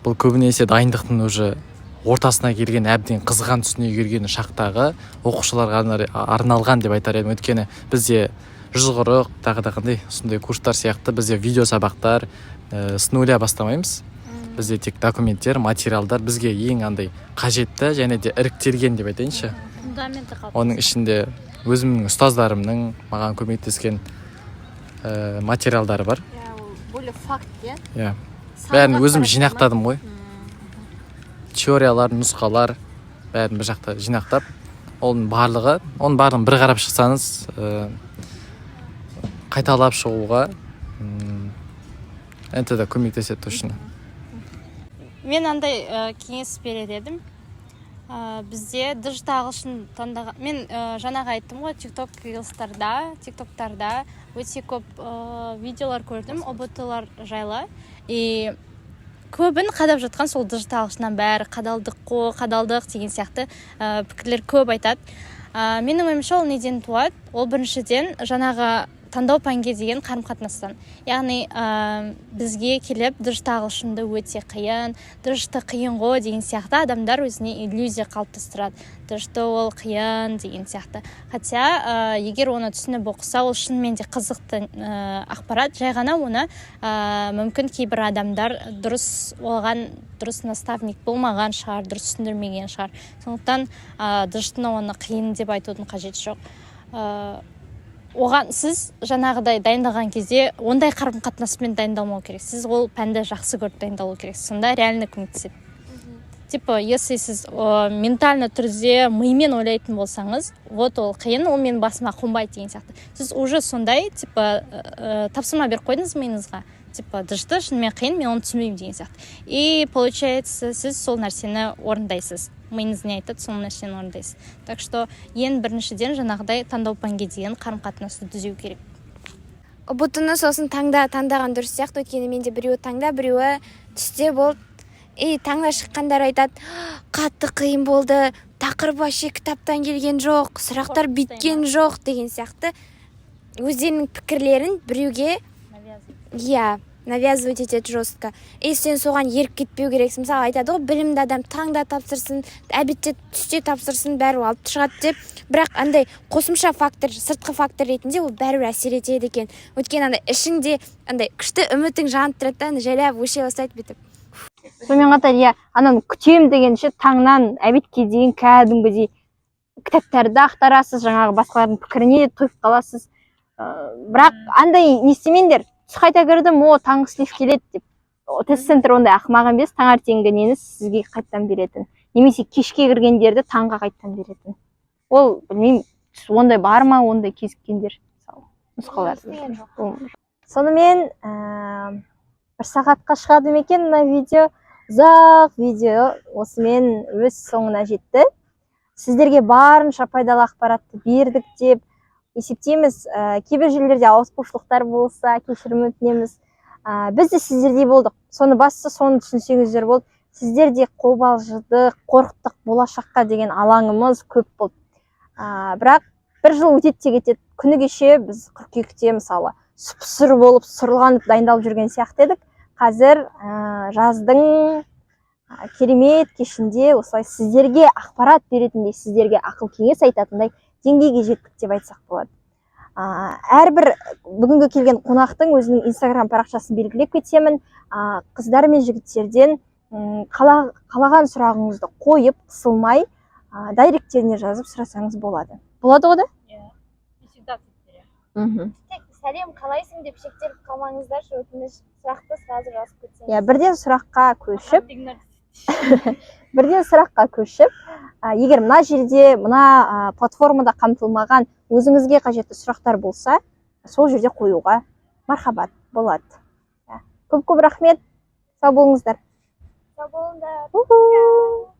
Бұл көбінесе дайындықтың уже ортасына келген, әбден қызған түсіне келген шақтағы оқушыларға арналған деп айтар едім. Өйткені бізде жүзғырық, тағы да қандай сондай курстар сияқты бізде видео сабақтар с нуля бастамаймыз. Бізде тек документтер, материалдар бізге ең андай қажетті және де іріктелген деп айтайыншы. Оның ішінде өзімнің ұстаздарымның маған көмектескен материалдары бар. Более факт, иә? Бәрін өзім жинақтадым ғой. Теориялар, нұсқалар, бәрін бір жақта жинақтап, оның барлығын бір қарап шықсаңыз, қайталап шығуға да көмектеседі точно. Мен андай кеңес берер едім. Бізде дыбысты ағылшын таңдаған. Мен жаңағы айттым ғой, тиктоктарда өте көп видеолар көрдім, ОБТ-лар жайлы. Көбін қадап жатқан сол дыбысты ағылшыннан бәрі қадалдық деген сияқты пікірлер көп айтады. Менің ойымша ол неден туады? Ол біріншіден жаңағы таңдау пәнге деген қарым-қатынастан. Яғни бізге келіп дыбысты ағылшынды өте қиын, дыбысты қиын ғой деген сияқты адамдар өзіне иллюзия қалыптастырады. Дыбысты ол қиын деген сияқты. Хотя егер оны түсініп оқыса, ол шынымен де қызықты ақпарат. Жай ғана оны мүмкін кейбір адамдар дұрыс наставник болмаған шығар, дұрыс түсіндірмеген шығар. Сондықтан дыбыстыны оны қиын деп айтудың қажеті жоқ. Оған сіз жаңағыдай дайындаған кезде ондай қарым-қатынаспен дайындалмау керек. Сіз ол пәнді жақсы көріп дайындалу керек. Сонда реально көмектеседі. Если сіз ментально түрде мимен ойлайтын болсаңыз, ол қиын, ол менің басыма қонбайды деген сияқты. Сіз уже сондай тапсырма беріп қойдыңыз миыңызға. Дышты шынымен қиын, мен оны түсінбеймін деген сияқты. И получается, сіз сол нәрсені орындайсыз. Миыңыз не айтады, сол нәрсені орындайсыз. Так что ең біріншіден жаңағыдай таңдау пәнге деген қарым-қатынасты түзеу керек. ұбт-ны сосын таңдаған дұрыс сияқты. Өйткені менде біреуі таңда, біреуі түсте болды. Таңда шыққандар айтады, қатты қиын болды, тақырып вообще кітаптан келген жоқ, сұрақтар біткен жоқ деген сияқты. Өздерінің пікірлерін біреуге навязывать етеді жестко. И сен соған еріп кетпеу керексің. Мысалы айтады ғой, білімді адам таңда тапсырсын, әбетте түсте тапсырсын, бәрі алып шығады деп. Бірақ андай қосымша фактор, сыртқы фактор ретінде ол бәрібір әсер етеді екен. Өйткені андай ішіңде андай күшті үмітің жанып тұрады да, жайлап өше бастайды бүйтіп. Сонымен қатар иә, ананы күтем дегенше таңнан әбетке дейін кәдімгідей кітаптарды ақтарасыз, жаңағы басқалардың пікіріне де тойып қаласыз. Бірақ андай не істемеңдер. Түс қайта кірдім, таңғы слив келеді деп. Тест-центр ондай ақымақ емес, таңертеңгі нені сізге қайттан беретін. Немесе кешке кіргендерді таңға қайттан беретін. Ол, білмеймін, ондай бар ма, ондай кезіккендер, нұсқалар. Сонымен, бір сағатқа шығады екен мына видео. Ұзақ видео осымен өз соңына жетті. Сіздерге барынша пайдалы ақпаратты бердік деп есептейміз. Кейбір жерлерде ауыспушылықтар болса, кешірім өтінеміз. Біз де сіздердей болдық. Соны бастысы, соны түсінсеңіздер болды. Сіздерде қобалжыдық, қорықтық, болашаққа деген алаңымыз көп болды. Бірақ бір жыл өтеді те кетеді. Күні кеше біз қыркүйекте мысалы сұп-сұр болып сұрланып дайындалып жүрген сияқты едік. Қазір жаздың керемет кешінде осылай сіздерге ақпарат беретіндей, сіздерге ақыл кеңес айтатындай деңгейге жеттік деп айтсақ болады. Әрбір бүгінгі келген қонақтың өзінің Instagram парақшасын белгілеп кетемін. Қыздар мен жігіттерден қалаған сұрағыңызды қойып, қысылмай, дайректеріне жазып сұрасаңыз болады. Болады ғой да? Тек сәлем, қалайсың деп шектеліп қалмаңыздаршы, өтініш, сұрақты сразу жазып кетсеңіз. Бірден сұраққа көшіп, егер мына жерде, мына платформада қамтылмаған өзіңізге қажетті сұрақтар болса, сол жерде қоюға мархабат болады. Көп рахмет. Сау болыңыздар. Сау болыңдар.